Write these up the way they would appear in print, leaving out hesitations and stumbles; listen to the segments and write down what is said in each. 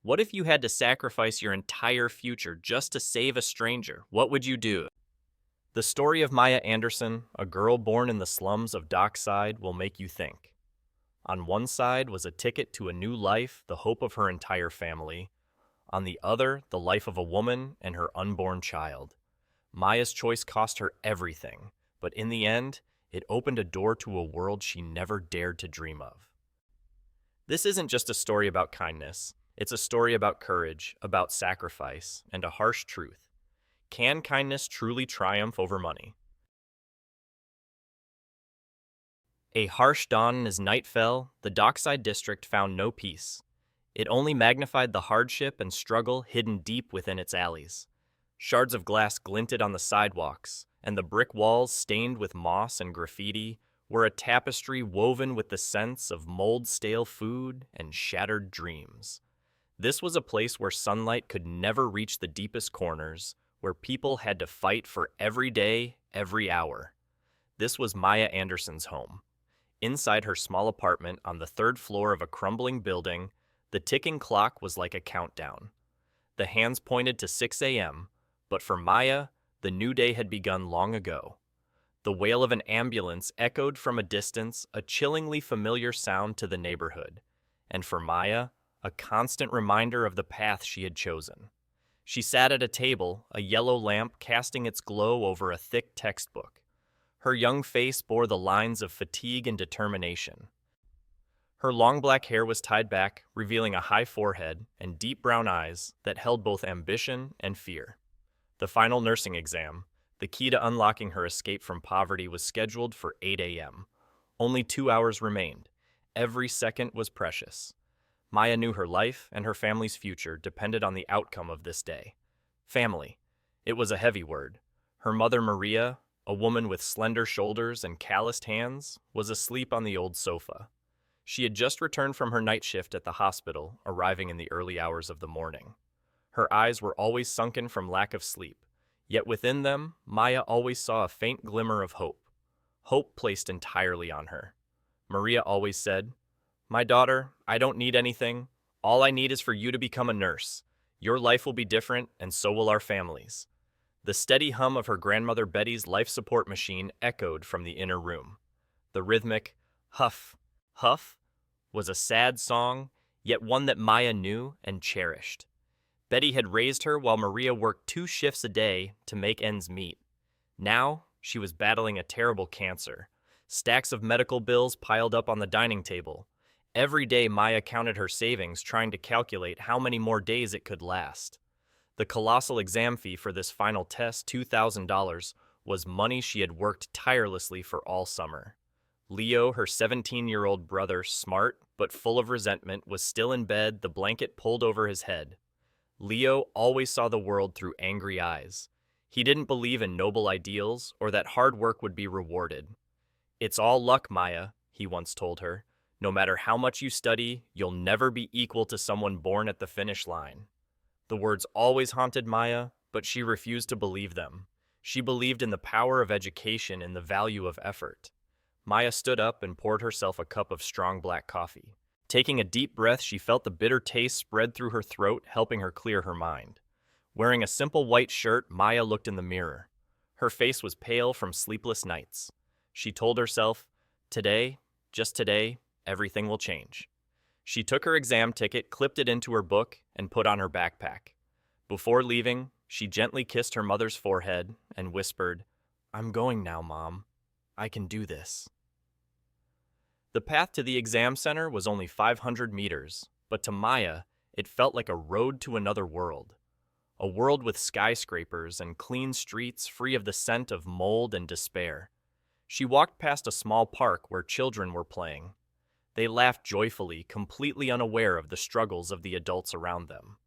What if you had to sacrifice your entire future just to save a stranger? What would you do? The story of Maya Anderson, a girl born in the slums of Dockside, will make you think. On one side was a ticket to a new life, the hope of her entire family. On the other, the life of a woman and her unborn child. Maya's choice cost her everything, but in the end, it opened a door to a world she never dared to dream of. This isn't just a story about kindness. It's a story about courage, about sacrifice, and a harsh truth. Can kindness truly triumph over money? A harsh dawn as night fell, the Dockside district found no peace. It only magnified the hardship and struggle hidden deep within its alleys. Shards of glass glinted on the sidewalks, and the brick walls, stained with moss and graffiti, were a tapestry woven with the scents of mold-stale food and shattered dreams. This was a place where sunlight could never reach the deepest corners, where people had to fight for every day, every hour. This was Maya Anderson's home. Inside her small apartment on the third floor of a crumbling building, the ticking clock was like a countdown. The hands pointed to 6 a.m., but for Maya, the new day had begun long ago. The wail of an ambulance echoed from a distance, a chillingly familiar sound to the neighborhood. And for Maya, a constant reminder of the path she had chosen. She sat at a table, a yellow lamp casting its glow over a thick textbook. Her young face bore the lines of fatigue and determination. Her long black hair was tied back, revealing a high forehead and deep brown eyes that held both ambition and fear. The final nursing exam, the key to unlocking her escape from poverty, was scheduled for 8 a.m. Only 2 hours remained. Every second was precious. Maya knew her life and her family's future depended on the outcome of this day. Family. It was a heavy word. Her mother, Maria, a woman with slender shoulders and calloused hands, was asleep on the old sofa. She had just returned from her night shift at the hospital, arriving in the early hours of the morning. Her eyes were always sunken from lack of sleep, yet within them, Maya always saw a faint glimmer of hope. Hope placed entirely on her. Maria always said, "My daughter, I don't need anything. All I need is for you to become a nurse. Your life will be different, and so will our families." The steady hum of her grandmother Betty's life support machine echoed from the inner room. The rhythmic huff, huff was a sad song, yet one that Maya knew and cherished. Betty had raised her while Maria worked 2 shifts a day to make ends meet. Now, she was battling a terrible cancer. Stacks of medical bills piled up on the dining table. Every day Maya counted her savings, trying to calculate how many more days it could last. The colossal exam fee for this final test, $2,000, was money she had worked tirelessly for all summer. Leo, her 17-year-old brother, smart but full of resentment, was still in bed, the blanket pulled over his head. Leo always saw the world through angry eyes. He didn't believe in noble ideals or that hard work would be rewarded. "It's all luck, Maya," he once told her. "No matter how much you study, you'll never be equal to someone born at the finish line." The words always haunted Maya, but she refused to believe them. She believed in the power of education and the value of effort. Maya stood up and poured herself a cup of strong black coffee. Taking a deep breath, she felt the bitter taste spread through her throat, helping her clear her mind. Wearing a simple white shirt, Maya looked in the mirror. Her face was pale from sleepless nights. She told herself, "Today, just today, everything will change." She took her exam ticket, clipped it into her book, and put on her backpack. Before leaving, she gently kissed her mother's forehead and whispered, "I'm going now, Mom. I can do this." The path to the exam center was only 500 meters, but to Maya, it felt like a road to another world. A world with skyscrapers and clean streets free of the scent of mold and despair. She walked past a small park where children were playing. They laughed joyfully, completely unaware of the struggles of the adults around them.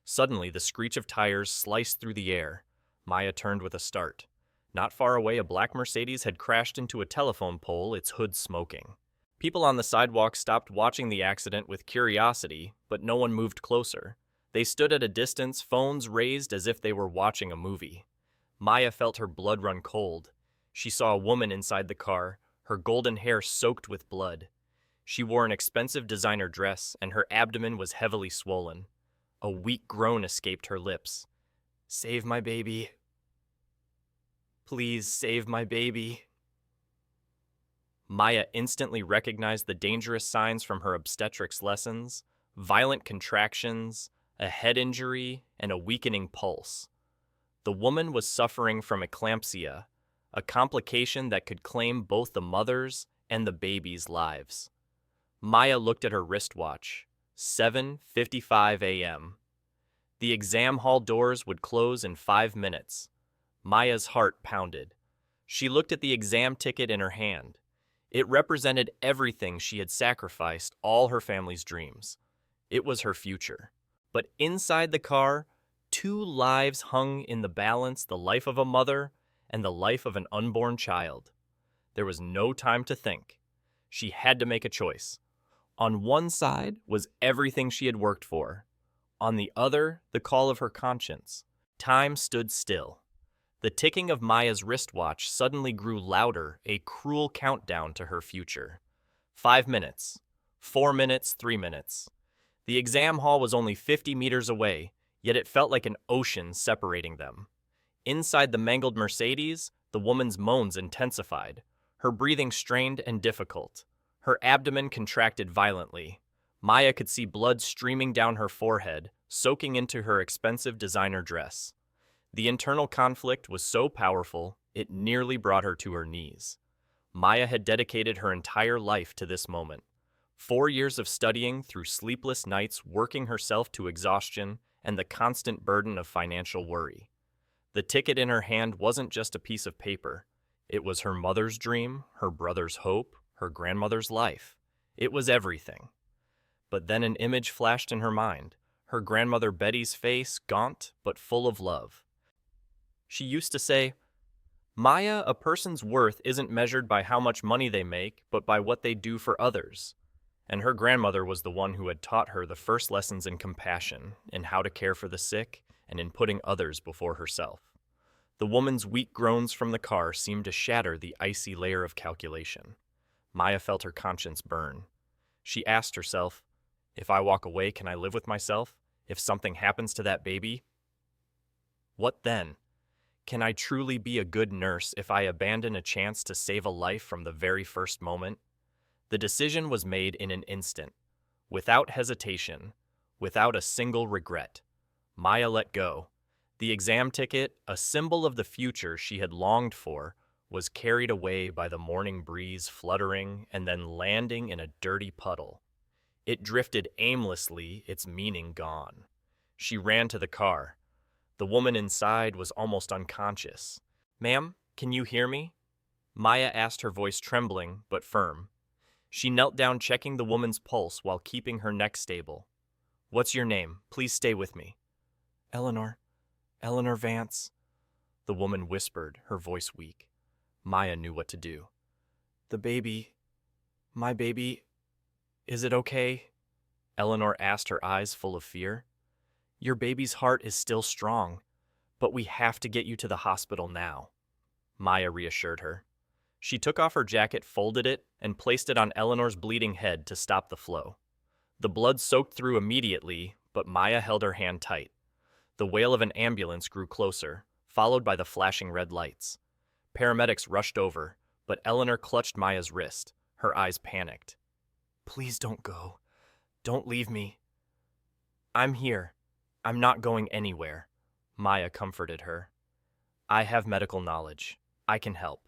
Suddenly, the screech of tires sliced through the air. Maya turned with a start. Not far away, a black Mercedes had crashed into a telephone pole, its hood smoking. People on the sidewalk stopped watching the accident with curiosity, but no one moved closer. They stood at a distance, phones raised as if they were watching a movie. Maya felt her blood run cold. She saw a woman inside the car, her golden hair soaked with blood. She wore an expensive designer dress, and her abdomen was heavily swollen. A weak groan escaped her lips. "Save my baby. Please save my baby." Maya instantly recognized the dangerous signs from her obstetrics lessons: violent contractions, a head injury, and a weakening pulse. The woman was suffering from eclampsia, a complication that could claim both the mother's and the baby's lives. Maya looked at her wristwatch. 7:55 a.m. The exam hall doors would close in 5 minutes. Maya's heart pounded. She looked at the exam ticket in her hand. It represented everything she had sacrificed, all her family's dreams. It was her future. But inside the car, two lives hung in the balance: the life of a mother and the life of an unborn child. There was no time to think. She had to make a choice. On one side was everything she had worked for. On the other, the call of her conscience. Time stood still. The ticking of Maya's wristwatch suddenly grew louder, a cruel countdown to her future. 5 minutes, 4 minutes, 3 minutes. The exam hall was only 50 meters away, yet it felt like an ocean separating them. Inside the mangled Mercedes, the woman's moans intensified, her breathing strained and difficult. Her abdomen contracted violently. Maya could see blood streaming down her forehead, soaking into her expensive designer dress. The internal conflict was so powerful, it nearly brought her to her knees. Maya had dedicated her entire life to this moment. 4 years of studying through sleepless nights, working herself to exhaustion, and the constant burden of financial worry. The ticket in her hand wasn't just a piece of paper. It was her mother's dream, her brother's hope, her grandmother's life. It was everything. But then an image flashed in her mind, her grandmother Betty's face, gaunt but full of love. She used to say, "Maya, a person's worth isn't measured by how much money they make, but by what they do for others." And her grandmother was the one who had taught her the first lessons in compassion, in how to care for the sick, and in putting others before herself. The woman's weak groans from the car seemed to shatter the icy layer of calculation. Maya felt her conscience burn. She asked herself, "If I walk away, can I live with myself? If something happens to that baby? What then? Can I truly be a good nurse if I abandon a chance to save a life from the very first moment?" The decision was made in an instant, without hesitation, without a single regret. Maya let go. The exam ticket, a symbol of the future she had longed for, was carried away by the morning breeze, fluttering and then landing in a dirty puddle. It drifted aimlessly, its meaning gone. She ran to the car. The woman inside was almost unconscious. "Ma'am, can you hear me?" Maya asked, her voice trembling but firm. She knelt down, checking the woman's pulse while keeping her neck stable. "What's your name? Please stay with me." "Eleanor. Eleanor Vance," the woman whispered, her voice weak. Maya knew what to do. "The baby, my baby, is it okay?" Eleanor asked, her eyes full of fear. "Your baby's heart is still strong, but we have to get you to the hospital now," Maya reassured her. She took off her jacket, folded it, and placed it on Eleanor's bleeding head to stop the flow. The blood soaked through immediately, but Maya held her hand tight. The wail of an ambulance grew closer, followed by the flashing red lights. Paramedics rushed over, but Eleanor clutched Maya's wrist, her eyes panicked. "Please don't go. Don't leave me." "I'm here. I'm not going anywhere," Maya comforted her. "I have medical knowledge. I can help."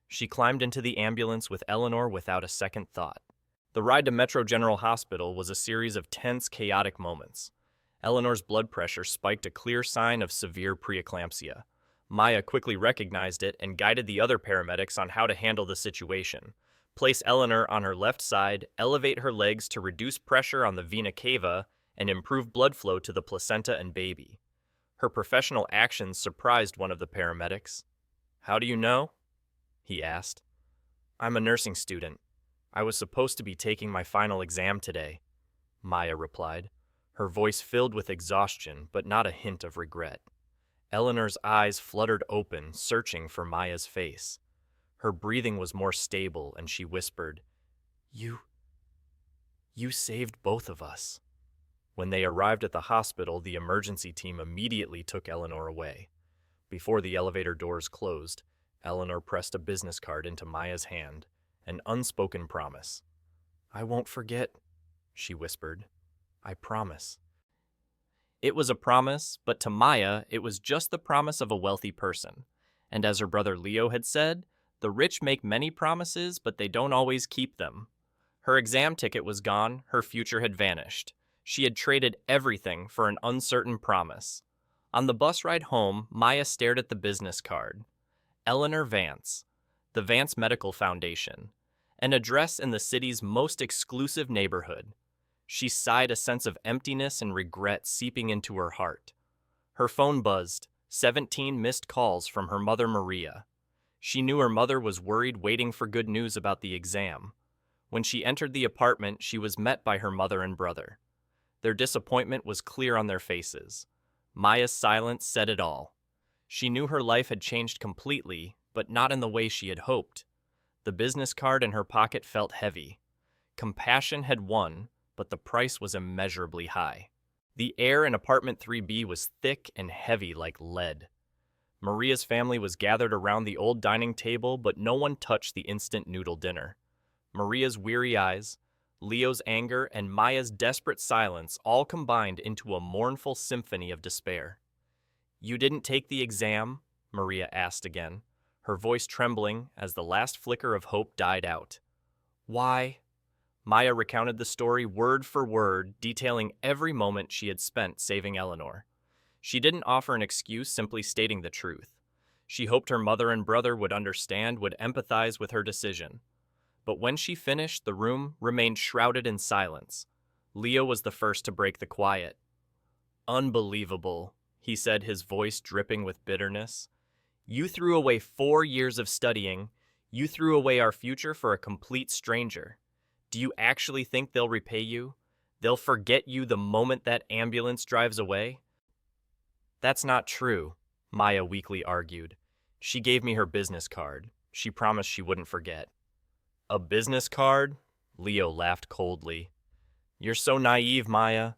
She climbed into the ambulance with Eleanor without a second thought. The ride to Metro General Hospital was a series of tense, chaotic moments. Eleanor's blood pressure spiked, a clear sign of severe preeclampsia. Maya quickly recognized it and guided the other paramedics on how to handle the situation. Place Eleanor on her left side, elevate her legs to reduce pressure on the vena cava, and improve blood flow to the placenta and baby. Her professional actions surprised one of the paramedics. "How do you know?" he asked. "I'm a nursing student. I was supposed to be taking my final exam today," Maya replied, her voice filled with exhaustion but not a hint of regret. Eleanor's eyes fluttered open, searching for Maya's face. Her breathing was more stable, and she whispered, You saved both of us." When they arrived at the hospital, the emergency team immediately took Eleanor away. Before the elevator doors closed, Eleanor pressed a business card into Maya's hand, an unspoken promise. "I won't forget," she whispered. "I promise." It was a promise, but to Maya, it was just the promise of a wealthy person. And as her brother Leo had said, the rich make many promises, but they don't always keep them. Her exam ticket was gone, her future had vanished. She had traded everything for an uncertain promise. On the bus ride home, Maya stared at the business card. Eleanor Vance, the Vance Medical Foundation, an address in the city's most exclusive neighborhood. She sighed, a sense of emptiness and regret seeping into her heart. Her phone buzzed, 17 missed calls from her mother Maria. She knew her mother was worried, waiting for good news about the exam. When she entered the apartment, she was met by her mother and brother. Their disappointment was clear on their faces. Maya's silence said it all. She knew her life had changed completely, but not in the way she had hoped. The business card in her pocket felt heavy. Compassion had won, but the price was immeasurably high. The air in apartment 3B was thick and heavy like lead. Maria's family was gathered around the old dining table, but no one touched the instant noodle dinner. Maria's weary eyes, Leo's anger, and Maya's desperate silence all combined into a mournful symphony of despair. "You didn't take the exam?" Maria asked again, her voice trembling as the last flicker of hope died out. "Why?" Maya recounted the story word for word, detailing every moment she had spent saving Eleanor. She didn't offer an excuse, simply stating the truth. She hoped her mother and brother would understand, would empathize with her decision. But when she finished, the room remained shrouded in silence. Leo was the first to break the quiet. "Unbelievable," he said, his voice dripping with bitterness. "You threw away 4 years of studying. You threw away our future for a complete stranger. Do you actually think they'll repay you? They'll forget you the moment that ambulance drives away?" "That's not true," Maya weakly argued. "She gave me her business card. She promised she wouldn't forget." "A business card?" Leo laughed coldly. "You're so naive, Maya.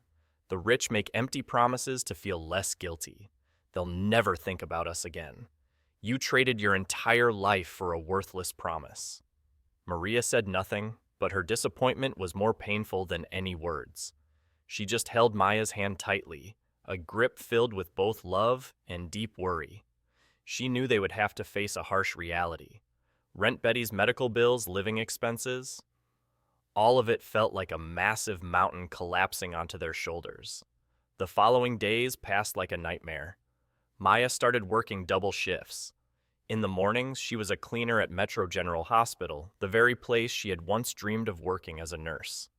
The rich make empty promises to feel less guilty. They'll never think about us again. You traded your entire life for a worthless promise." Maria said nothing, but her disappointment was more painful than any words. She just held Maya's hand tightly, a grip filled with both love and deep worry. She knew they would have to face a harsh reality. Rent Betty's medical bills, living expenses. All of it felt like a massive mountain collapsing onto their shoulders. The following days passed like a nightmare. Maya started working double shifts. In the mornings, she was a cleaner at Metro General Hospital, the very place she had once dreamed of working as a nurse.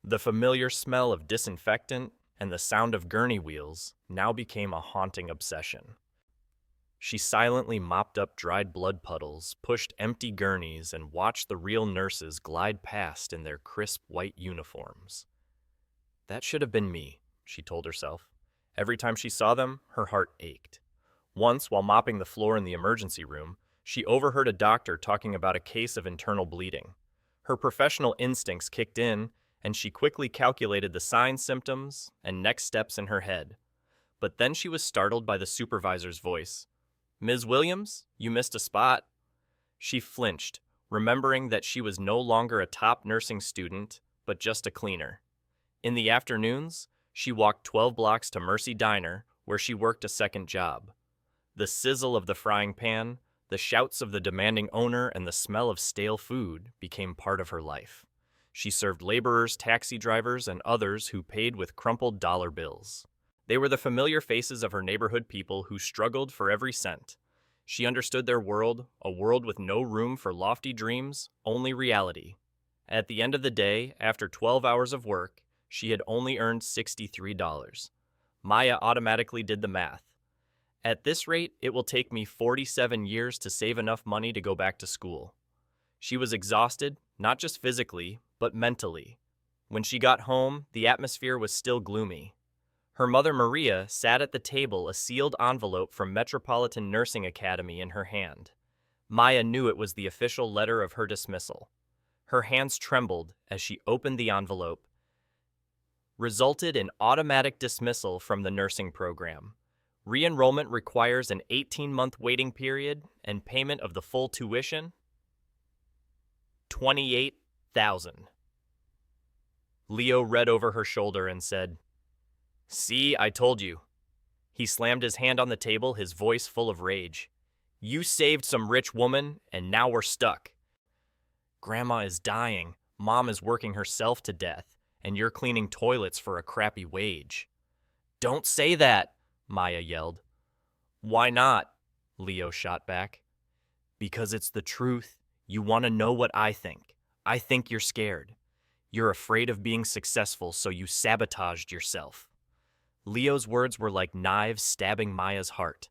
The familiar smell of disinfectant and the sound of gurney wheels now became a haunting obsession. She silently mopped up dried blood puddles, pushed empty gurneys, and watched the real nurses glide past in their crisp white uniforms. "That should have been me," she told herself. Every time she saw them, her heart ached. Once, while mopping the floor in the emergency room, she overheard a doctor talking about a case of internal bleeding. Her professional instincts kicked in, and she quickly calculated the signs, symptoms, and next steps in her head. But then she was startled by the supervisor's voice. "Ms. Williams, you missed a spot." She flinched, remembering that she was no longer a top nursing student, but just a cleaner. In the afternoons, she walked 12 blocks to Mercy Diner, where she worked a second job. The sizzle of the frying pan, the shouts of the demanding owner, and the smell of stale food became part of her life. She served laborers, taxi drivers, and others who paid with crumpled dollar bills. They were the familiar faces of her neighborhood people who struggled for every cent. She understood their world, a world with no room for lofty dreams, only reality. At the end of the day, after 12 hours of work, she had only earned $63. Maya automatically did the math. "At this rate, it will take me 47 years to save enough money to go back to school." She was exhausted, not just physically, but mentally. When she got home, the atmosphere was still gloomy. Her mother Maria sat at the table, a sealed envelope from Metropolitan Nursing Academy in her hand. Maya knew it was the official letter of her dismissal. Her hands trembled as she opened the envelope. resulted in automatic dismissal from the nursing program. Re-enrollment requires an 18-month waiting period and payment of the full tuition, $28,000. Leo read over her shoulder and said, "See, I told you." He slammed his hand on the table, his voice full of rage. "You saved some rich woman, and now we're stuck. Grandma is dying, Mom is working herself to death, and you're cleaning toilets for a crappy wage." "Don't say that," Maya yelled. "Why not?" Leo shot back. "Because it's the truth. You want to know what I think. I think you're scared. You're afraid of being successful, so you sabotaged yourself." Leo's words were like knives stabbing Maya's heart.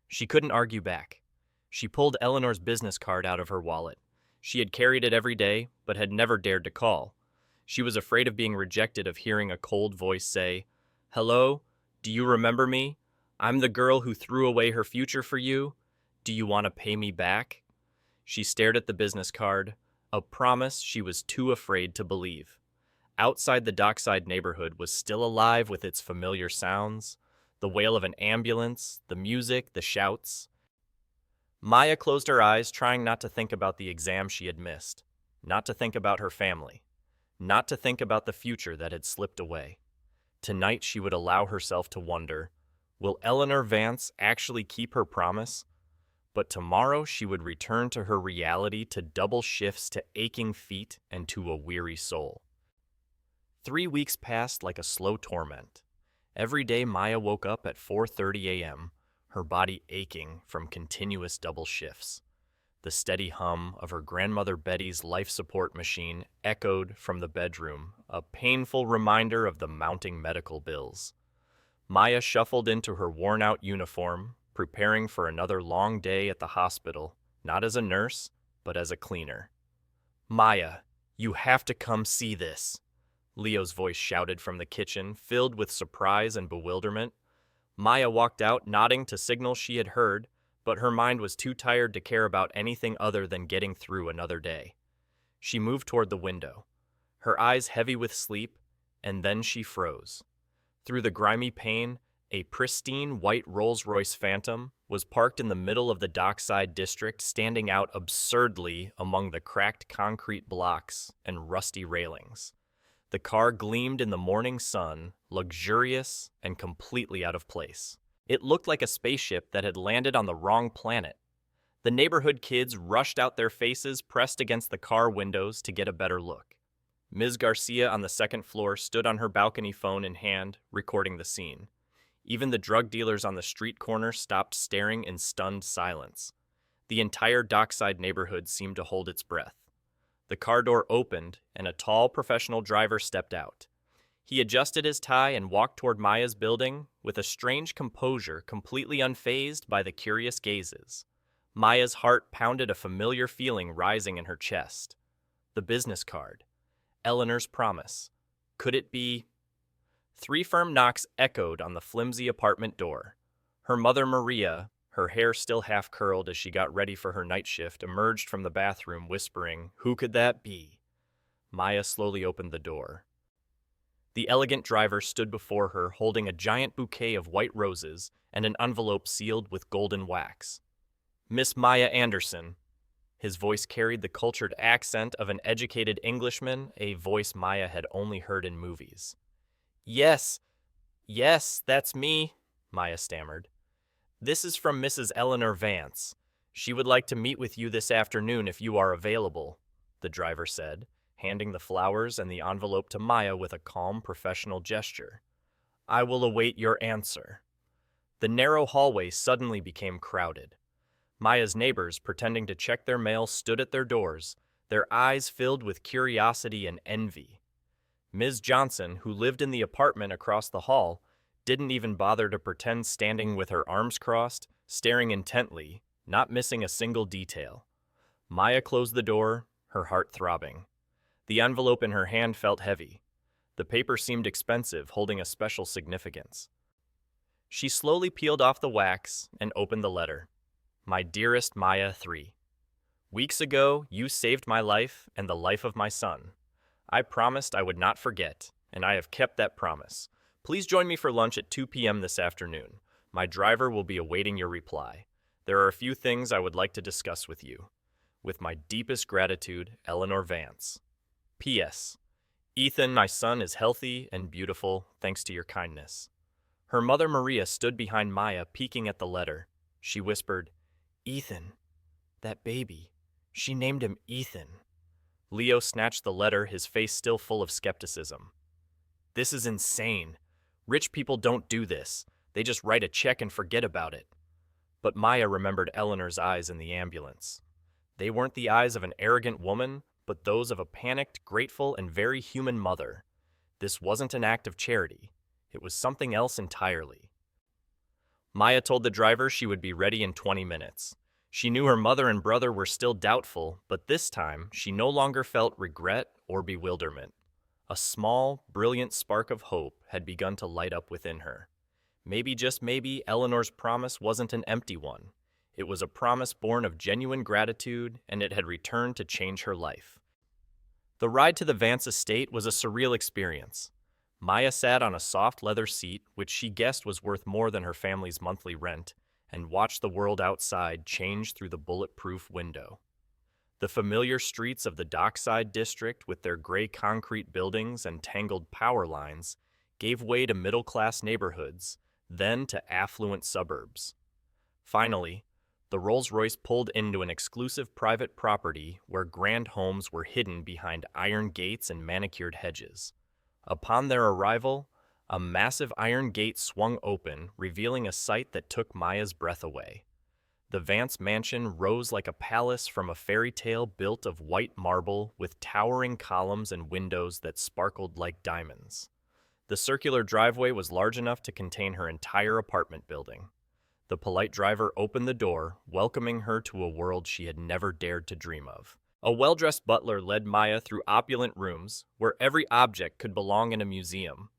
She couldn't argue back. She pulled Eleanor's business card out of her wallet. She had carried it every day, but had never dared to call. She was afraid of being rejected, of hearing a cold voice say, "Hello? Do you remember me? I'm the girl who threw away her future for you. Do you want to pay me back?" She stared at the business card, a promise she was too afraid to believe. Outside, the dockside neighborhood was still alive with its familiar sounds, the wail of an ambulance, the music, the shouts. Maya closed her eyes, trying not to think about the exam she had missed, not to think about her family, not to think about the future that had slipped away. Tonight she would allow herself to wonder, will Eleanor Vance actually keep her promise? But tomorrow she would return to her reality, to double shifts, to aching feet, and to a weary soul. 3 weeks passed like a slow torment. Every day Maya woke up at 4:30 a.m., her body aching from continuous double shifts. The steady hum of her grandmother Betty's life support machine echoed from the bedroom, a painful reminder of the mounting medical bills. Maya shuffled into her worn-out uniform, preparing for another long day at the hospital, not as a nurse, but as a cleaner. "Maya, you have to come see this," Leo's voice shouted from the kitchen, filled with surprise and bewilderment. Maya walked out, nodding to signal she had heard, but her mind was too tired to care about anything other than getting through another day. She moved toward the window, her eyes heavy with sleep, and then she froze. Through the grimy pane, a pristine white Rolls-Royce Phantom was parked in the middle of the dockside district, standing out absurdly among the cracked concrete blocks and rusty railings. The car gleamed in the morning sun, luxurious and completely out of place. It looked like a spaceship that had landed on the wrong planet. The neighborhood kids rushed out, their faces pressed against the car windows to get a better look. Ms. Garcia on the second floor stood on her balcony, phone in hand, recording the scene. Even the drug dealers on the street corner stopped, staring in stunned silence. The entire dockside neighborhood seemed to hold its breath. The car door opened, and a tall professional driver stepped out. He adjusted his tie and walked toward Maya's building with a strange composure, completely unfazed by the curious gazes. Maya's heart pounded, a familiar feeling rising in her chest. The business card. Eleanor's promise. Could it be? 3 firm knocks echoed on the flimsy apartment door. Her mother, Maria, her hair still half curled as she got ready for her night shift, emerged from the bathroom, whispering, "Who could that be?" Maya slowly opened the door. The elegant driver stood before her, holding a giant bouquet of white roses and an envelope sealed with golden wax. "Miss Maya Anderson." His voice carried the cultured accent of an educated Englishman, a voice Maya had only heard in movies. Yes, that's me," Maya stammered. "This is from Mrs. Eleanor Vance. She would like to meet with you this afternoon if you are available," the driver said, handing the flowers and the envelope to Maya with a calm, professional gesture. "I will await your answer." The narrow hallway suddenly became crowded. Maya's neighbors, pretending to check their mail, stood at their doors, their eyes filled with curiosity and envy. Ms. Johnson, who lived in the apartment across the hall, didn't even bother to pretend, standing with her arms crossed, staring intently, not missing a single detail. Maya closed the door, her heart throbbing. The envelope in her hand felt heavy. The paper seemed expensive, holding a special significance. She slowly peeled off the wax and opened the letter. "My dearest Maya 3. Weeks ago, you saved my life and the life of my son. I promised I would not forget, and I have kept that promise. Please join me for lunch at 2 p.m. this afternoon. My driver will be awaiting your reply. There are a few things I would like to discuss with you. With my deepest gratitude, Eleanor Vance. P.S. Ethan, my son, is healthy and beautiful thanks to your kindness. Her mother Maria stood behind Maya, peeking at the letter. She whispered, Ethan, that baby. She named him Ethan. Leo snatched the letter, his face still full of skepticism. This is insane. Rich people don't do this. They just write a check and forget about it. But Maya remembered Eleanor's eyes in the ambulance. They weren't the eyes of an arrogant woman, but those of a panicked, grateful, and very human mother. This wasn't an act of charity. It was something else entirely. Maya told the driver she would be ready in 20 minutes. She knew her mother and brother were still doubtful, but this time she no longer felt regret or bewilderment. A small, brilliant spark of hope had begun to light up within her. Maybe, just maybe, Eleanor's promise wasn't an empty one. It was a promise born of genuine gratitude, and it had returned to change her life. The ride to the Vance estate was a surreal experience. Maya sat on a soft leather seat, which she guessed was worth more than her family's monthly rent, and watched the world outside change through the bulletproof window. The familiar streets of the Dockside district, with their gray concrete buildings and tangled power lines, gave way to middle-class neighborhoods, then to affluent suburbs. Finally, the Rolls-Royce pulled into an exclusive private property where grand homes were hidden behind iron gates and manicured hedges. Upon their arrival, a massive iron gate swung open, revealing a sight that took Maya's breath away. The Vance mansion rose like a palace from a fairy tale built of white marble with towering columns and windows that sparkled like diamonds. The circular driveway was large enough to contain her entire apartment building. The polite driver opened the door, welcoming her to a world she had never dared to dream of. A well-dressed butler led Maya through opulent rooms, where every object could belong in a museum.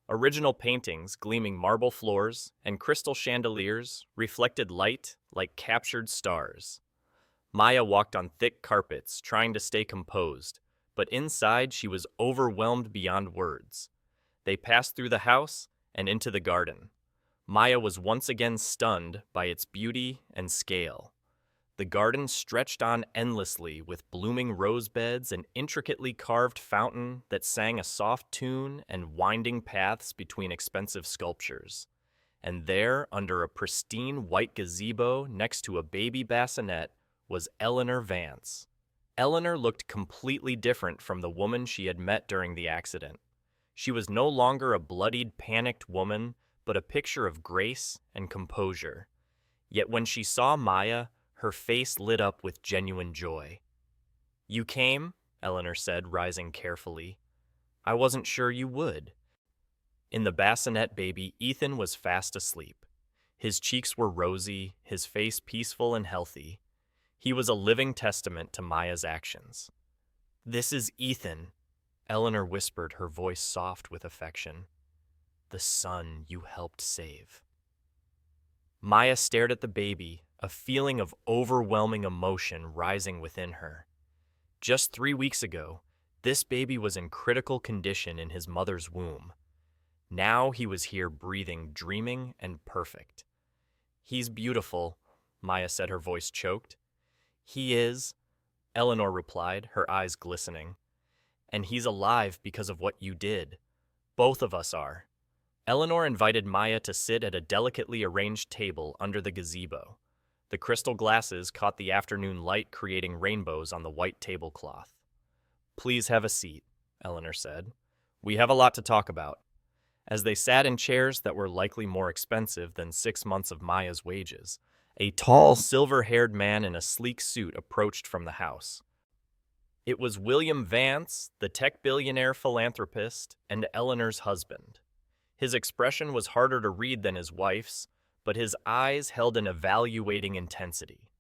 Original paintings, gleaming marble floors, and crystal chandeliers reflected light like captured stars. Maya walked on thick carpets, trying to stay composed, but inside she was overwhelmed beyond words. They passed through the house and into the garden. Maya was once again stunned by its beauty and scale. The garden stretched on endlessly with blooming rose beds, an intricately carved fountain that sang a soft tune, and winding paths between expensive sculptures. And there, under a pristine white gazebo next to a baby bassinet, was Eleanor Vance. Eleanor looked completely different from the woman she had met during the accident. She was no longer a bloodied, panicked woman, but a picture of grace and composure. Yet when she saw Maya, her face lit up with genuine joy. "You came?" Eleanor said, rising carefully. "I wasn't sure you would." In the bassinet baby, Ethan was fast asleep. His cheeks were rosy, his face peaceful and healthy. He was a living testament to Maya's actions. "This is Ethan," Eleanor whispered, her voice soft with affection. "The son you helped save." Maya stared at the baby, a feeling of overwhelming emotion rising within her. Just 3 weeks ago, this baby was in critical condition in his mother's womb. Now he was here breathing, dreaming, and perfect. "He's beautiful," Maya said, her voice choked. "He is," Eleanor replied, her eyes glistening. "And he's alive because of what you did. Both of us are." Eleanor invited Maya to sit at a delicately arranged table under the gazebo. The crystal glasses caught the afternoon light, creating rainbows on the white tablecloth. "Please have a seat," Eleanor said. "We have a lot to talk about." As they sat in chairs that were likely more expensive than 6 months of Maya's wages, a tall, silver-haired man in a sleek suit approached from the house. It was William Vance, the tech billionaire philanthropist, and Eleanor's husband. His expression was harder to read than his wife's, but his eyes held an evaluating intensity.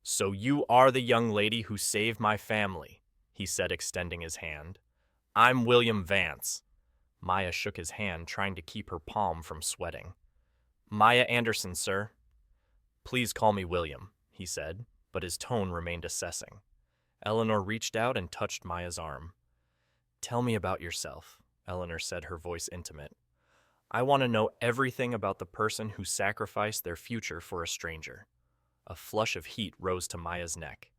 "So you are the young lady who saved my family," he said, extending his hand. "I'm William Vance." Maya shook his hand, trying to keep her palm from sweating. "Maya Anderson, sir." "Please call me William," he said, but his tone remained assessing. Eleanor reached out and touched Maya's arm. "Tell me about yourself," Eleanor said, her voice intimate. I want to know everything about the person who sacrificed their future for a stranger. A flush of heat rose to Maya's neck.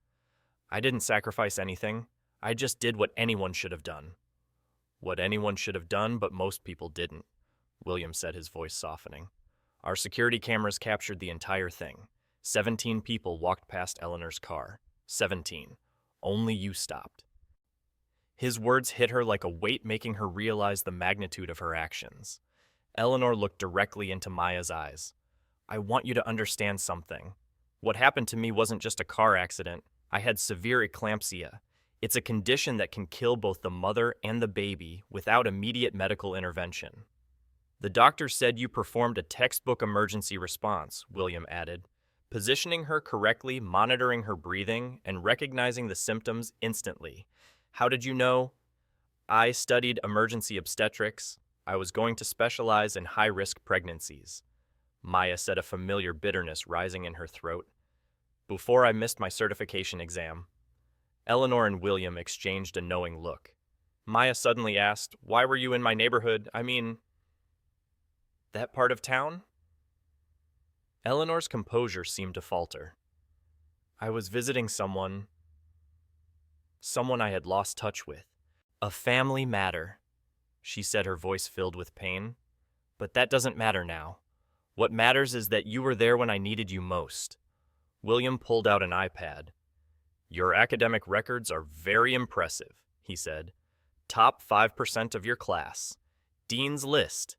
I didn't sacrifice anything. I just did what anyone should have done. What anyone should have done, but most people didn't, William said, his voice softening. Our security cameras captured the entire thing. 17 people walked past Eleanor's car. 17. Only you stopped. His words hit her like a weight, making her realize the magnitude of her actions. Eleanor looked directly into Maya's eyes. I want you to understand something. What happened to me wasn't just a car accident. I had severe eclampsia. It's a condition that can kill both the mother and the baby without immediate medical intervention. The doctor said you performed a textbook emergency response, William added, positioning her correctly, monitoring her breathing, and recognizing the symptoms instantly. How did you know? I studied emergency obstetrics. I was going to specialize in high-risk pregnancies. Maya said, a familiar bitterness rising in her throat. Before I missed my certification exam. Eleanor and William exchanged a knowing look. Maya suddenly asked, why were you in my neighborhood? I mean, that part of town? Eleanor's composure seemed to falter. I was visiting someone I had lost touch with. A family matter, she said, her voice filled with pain. But that doesn't matter now. What matters is that you were there when I needed you most. William pulled out an iPad. Your academic records are very impressive, he said. Top 5% of your class. Dean's List.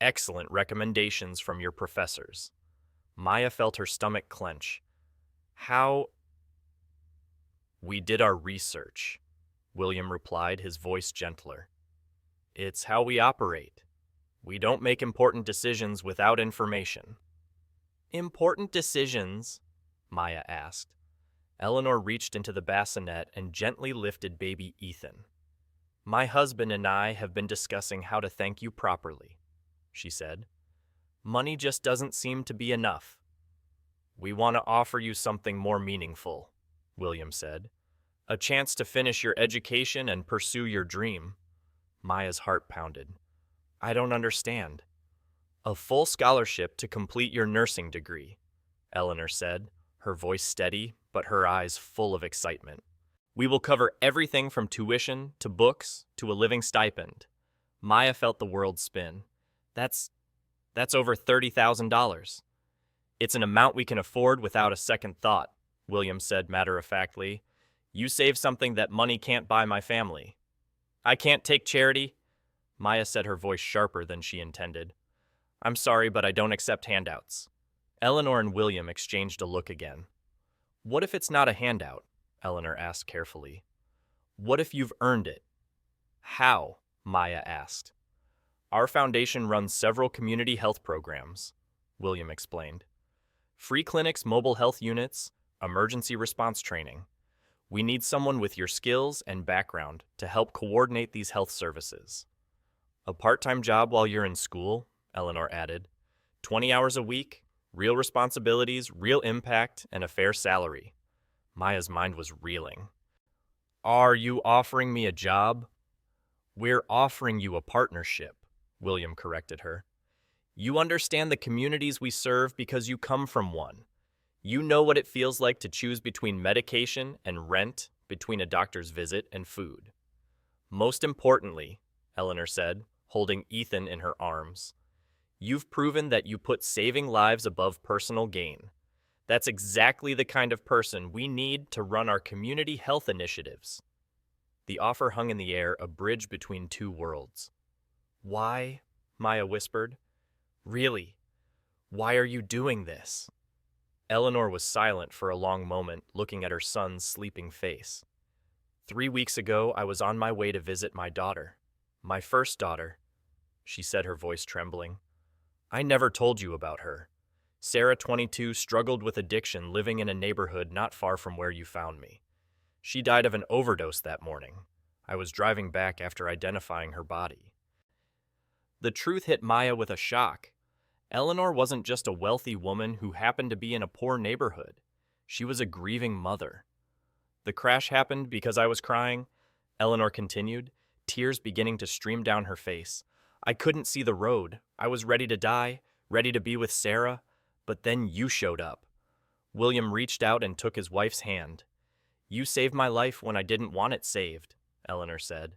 Excellent recommendations from your professors. Maya felt her stomach clench. How? We did our research, William replied, his voice gentler. It's how we operate. We don't make important decisions without information. Important decisions? Maya asked. Eleanor reached into the bassinet and gently lifted baby Ethan. My husband and I have been discussing how to thank you properly, she said. Money just doesn't seem to be enough. We want to offer you something more meaningful, William said. A chance to finish your education and pursue your dream. Maya's heart pounded. I don't understand. A full scholarship to complete your nursing degree, Eleanor said, her voice steady, but her eyes full of excitement. We will cover everything from tuition to books to a living stipend. Maya felt the world spin. That's over $30,000. It's an amount we can afford without a second thought, William said matter-of-factly. You save something that money can't buy my family. I can't take charity, Maya said, her voice sharper than she intended. I'm sorry, but I don't accept handouts. Eleanor and William exchanged a look again. What if it's not a handout? Eleanor asked carefully. What if you've earned it? How? Maya asked. Our foundation runs several community health programs, William explained. Free clinics, mobile health units, emergency response training. We need someone with your skills and background to help coordinate these health services. A part-time job while you're in school, Eleanor added. 20 hours a week, real responsibilities, real impact, and a fair salary. Maya's mind was reeling. Are you offering me a job? We're offering you a partnership, William corrected her. You understand the communities we serve because you come from one. You know what it feels like to choose between medication and rent, between a doctor's visit and food. Most importantly, Eleanor said, holding Ethan in her arms, you've proven that you put saving lives above personal gain. That's exactly the kind of person we need to run our community health initiatives. The offer hung in the air, a bridge between two worlds. Why? Maya whispered. Really? Why are you doing this? Eleanor was silent for a long moment, looking at her son's sleeping face. 3 weeks ago, I was on my way to visit my daughter. My first daughter, she said, her voice trembling. I never told you about her. Sarah, 22, struggled with addiction, living in a neighborhood not far from where you found me. She died of an overdose that morning. I was driving back after identifying her body. The truth hit Maya with a shock. Eleanor wasn't just a wealthy woman who happened to be in a poor neighborhood. She was a grieving mother. The crash happened because I was crying, Eleanor continued. tears beginning to stream down her face. I couldn't see the road. I was ready to die, ready to be with Sarah, but then you showed up. William reached out and took his wife's hand. You saved my life when I didn't want it saved, Eleanor said.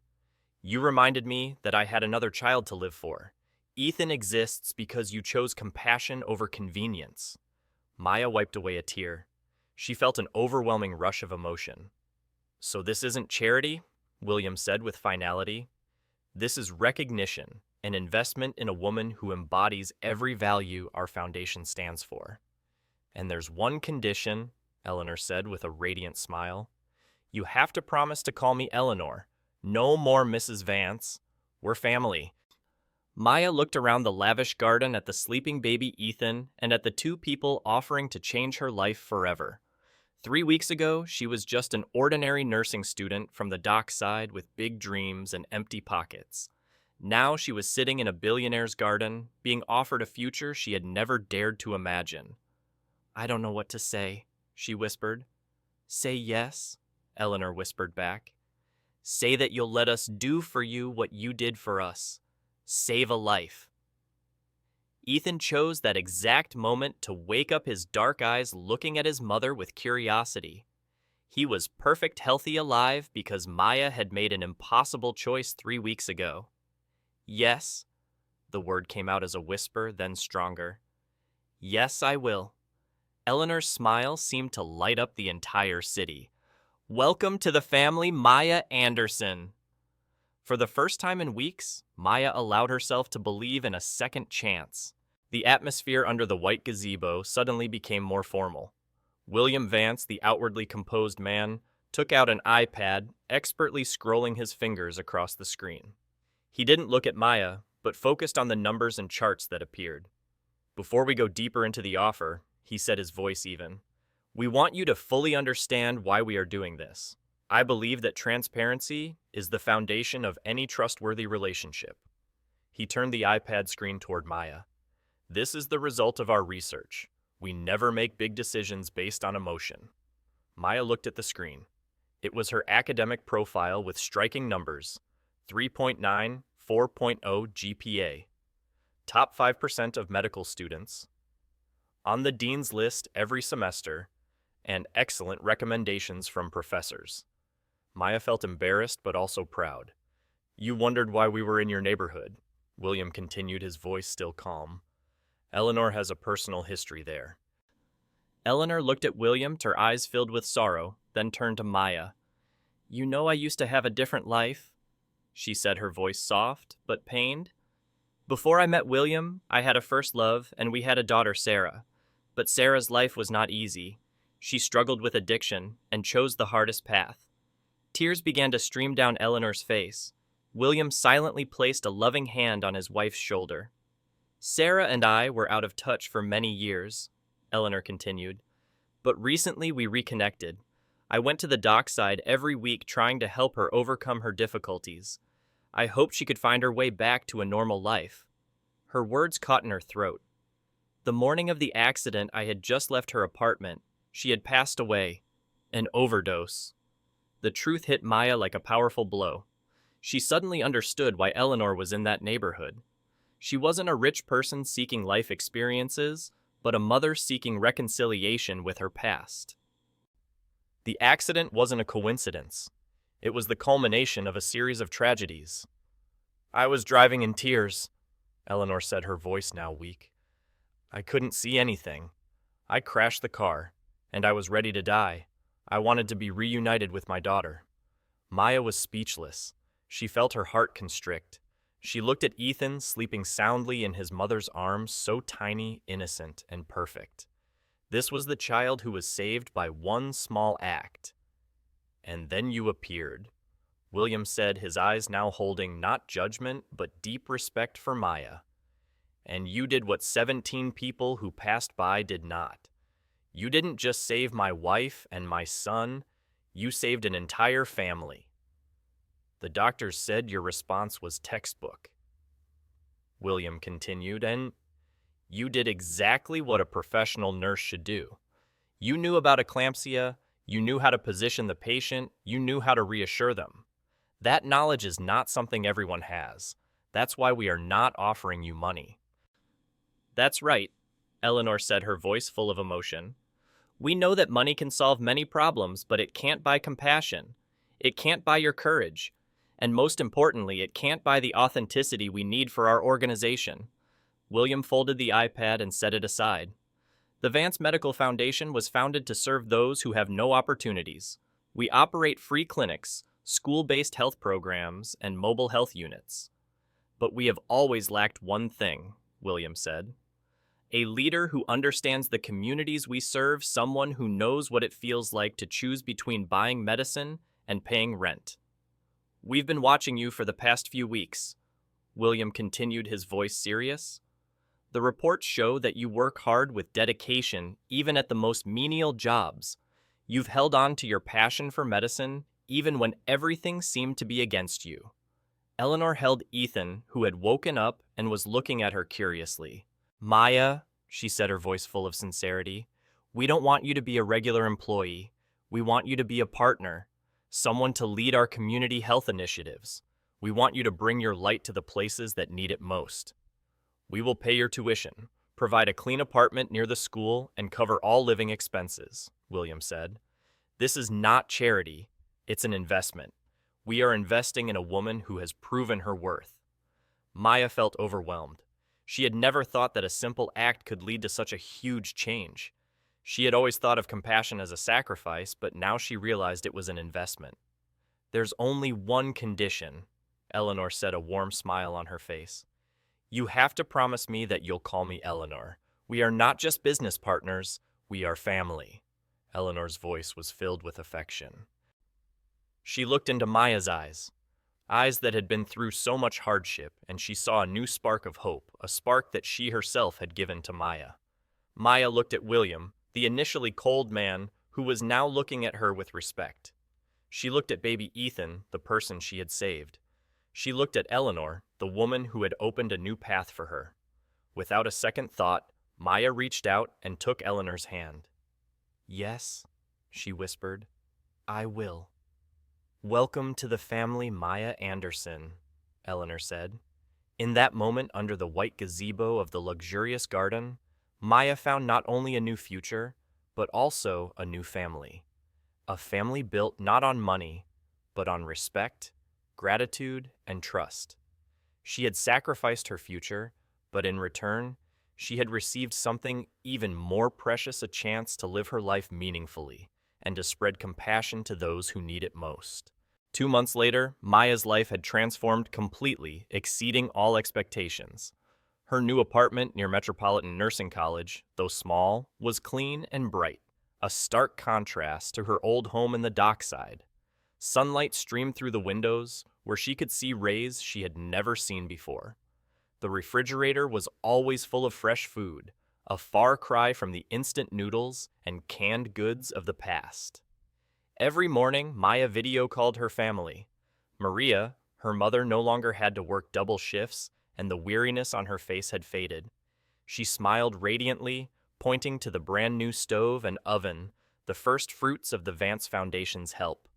You reminded me that I had another child to live for. Ethan exists because you chose compassion over convenience. Maya wiped away a tear. She felt an overwhelming rush of emotion. So this isn't charity, William said with finality. This is recognition, an investment in a woman who embodies every value our foundation stands for. And there's one condition, Eleanor said with a radiant smile. You have to promise to call me Eleanor. No more Mrs. Vance. We're family. Maya looked around the lavish garden at the sleeping baby Ethan and at the two people offering to change her life forever. 3 weeks ago, she was just an ordinary nursing student from the dockside with big dreams and empty pockets. Now she was sitting in a billionaire's garden, being offered a future she had never dared to imagine. I don't know what to say, she whispered. Say yes, Eleanor whispered back. Say that you'll let us do for you what you did for us. Save a life. Ethan chose that exact moment to wake up his dark eyes looking at his mother with curiosity. He was perfect healthy alive because Maya had made an impossible choice 3 weeks ago. Yes, the word came out as a whisper, then stronger. Yes, I will. Eleanor's smile seemed to light up the entire city. Welcome to the family, Maya Anderson. For the first time in weeks, Maya allowed herself to believe in a second chance. The atmosphere under the white gazebo suddenly became more formal. William Vance, the outwardly composed man, took out an iPad, expertly scrolling his fingers across the screen. He didn't look at Maya, but focused on the numbers and charts that appeared. Before we go deeper into the offer, he said, his voice even, we want you to fully understand why we are doing this. I believe that transparency is the foundation of any trustworthy relationship. He turned the iPad screen toward Maya. This is the result of our research. We never make big decisions based on emotion. Maya looked at the screen. It was her academic profile with striking numbers. 3.9, 4.0 GPA. Top 5% of medical students. On the dean's list every semester. And excellent recommendations from professors. Maya felt embarrassed but also proud. You wondered why we were in your neighborhood, William continued, his voice still calm. Eleanor has a personal history there. Eleanor looked at William, her eyes filled with sorrow, then turned to Maya. You know I used to have a different life, she said, her voice soft but pained. Before I met William, I had a first love and we had a daughter, Sarah. But Sarah's life was not easy. She struggled with addiction and chose the hardest path. Tears began to stream down Eleanor's face. William silently placed a loving hand on his wife's shoulder. Sarah and I were out of touch for many years, Eleanor continued. But recently we reconnected. I went to the dockside every week trying to help her overcome her difficulties. I hoped she could find her way back to a normal life. Her words caught in her throat. The morning of the accident, I had just left her apartment. She had passed away. An overdose. The truth hit Maya like a powerful blow. She suddenly understood why Eleanor was in that neighborhood. She wasn't a rich person seeking life experiences, but a mother seeking reconciliation with her past. The accident wasn't a coincidence. It was the culmination of a series of tragedies. I was driving in tears, Eleanor said, her voice now weak. I couldn't see anything. I crashed the car, and I was ready to die. I wanted to be reunited with my daughter. Maya was speechless. She felt her heart constrict. She looked at Ethan, sleeping soundly in his mother's arms, so tiny, innocent, and perfect. This was the child who was saved by one small act. And then you appeared, William said, his eyes now holding not judgment, but deep respect for Maya. And you did what 17 people who passed by did not. You didn't just save my wife and my son, you saved an entire family. The doctors said your response was textbook. William continued, and you did exactly what a professional nurse should do. You knew about eclampsia, you knew how to position the patient, you knew how to reassure them. That knowledge is not something everyone has. That's why we are not offering you money. That's right, Eleanor said, her voice full of emotion. We know that money can solve many problems, but it can't buy compassion. It can't buy your courage. And most importantly, it can't buy the authenticity we need for our organization. William folded the iPad and set it aside. The Vance Medical Foundation was founded to serve those who have no opportunities. We operate free clinics, school-based health programs, and mobile health units. But we have always lacked one thing, William said. A leader who understands the communities we serve, someone who knows what it feels like to choose between buying medicine and paying rent. We've been watching you for the past few weeks, William continued, his voice serious. The reports show that you work hard with dedication, even at the most menial jobs. You've held on to your passion for medicine, even when everything seemed to be against you. Eleanor held Ethan, who had woken up and was looking at her curiously. Maya, she said, her voice full of sincerity, we don't want you to be a regular employee. We want you to be a partner, someone to lead our community health initiatives. We want you to bring your light to the places that need it most. We will pay your tuition, provide a clean apartment near the school, and cover all living expenses, William said. This is not charity, it's an investment. We are investing in a woman who has proven her worth. Maya felt overwhelmed. She had never thought that a simple act could lead to such a huge change. She had always thought of compassion as a sacrifice, but now she realized it was an investment. There's only one condition, Eleanor said, a warm smile on her face. You have to promise me that you'll call me Eleanor. We are not just business partners, we are family. Eleanor's voice was filled with affection. She looked into Maya's eyes that had been through so much hardship, and she saw a new spark of hope, a spark that she herself had given to Maya. Maya looked at William, the initially cold man, who was now looking at her with respect. She looked at baby Ethan, the person she had saved. She looked at Eleanor, the woman who had opened a new path for her. Without a second thought, Maya reached out and took Eleanor's hand. Yes, she whispered, I will. Welcome to the family, Maya Anderson, Eleanor said. In that moment, under the white gazebo of the luxurious garden, Maya found not only a new future, but also a new family. A family built not on money, but on respect, gratitude, and trust. She had sacrificed her future, but in return, she had received something even more precious, a chance to live her life meaningfully and to spread compassion to those who need it most. 2 months later, Maya's life had transformed completely, exceeding all expectations. Her new apartment near Metropolitan Nursing College, though small, was clean and bright, a stark contrast to her old home in the dockside. Sunlight streamed through the windows, where she could see rays she had never seen before. The refrigerator was always full of fresh food, a far cry from the instant noodles and canned goods of the past. Every morning, Maya video called her family. Maria, her mother, no longer had to work double shifts, and the weariness on her face had faded. She smiled radiantly, pointing to the brand new stove and oven, the first fruits of the Vance Foundation's help.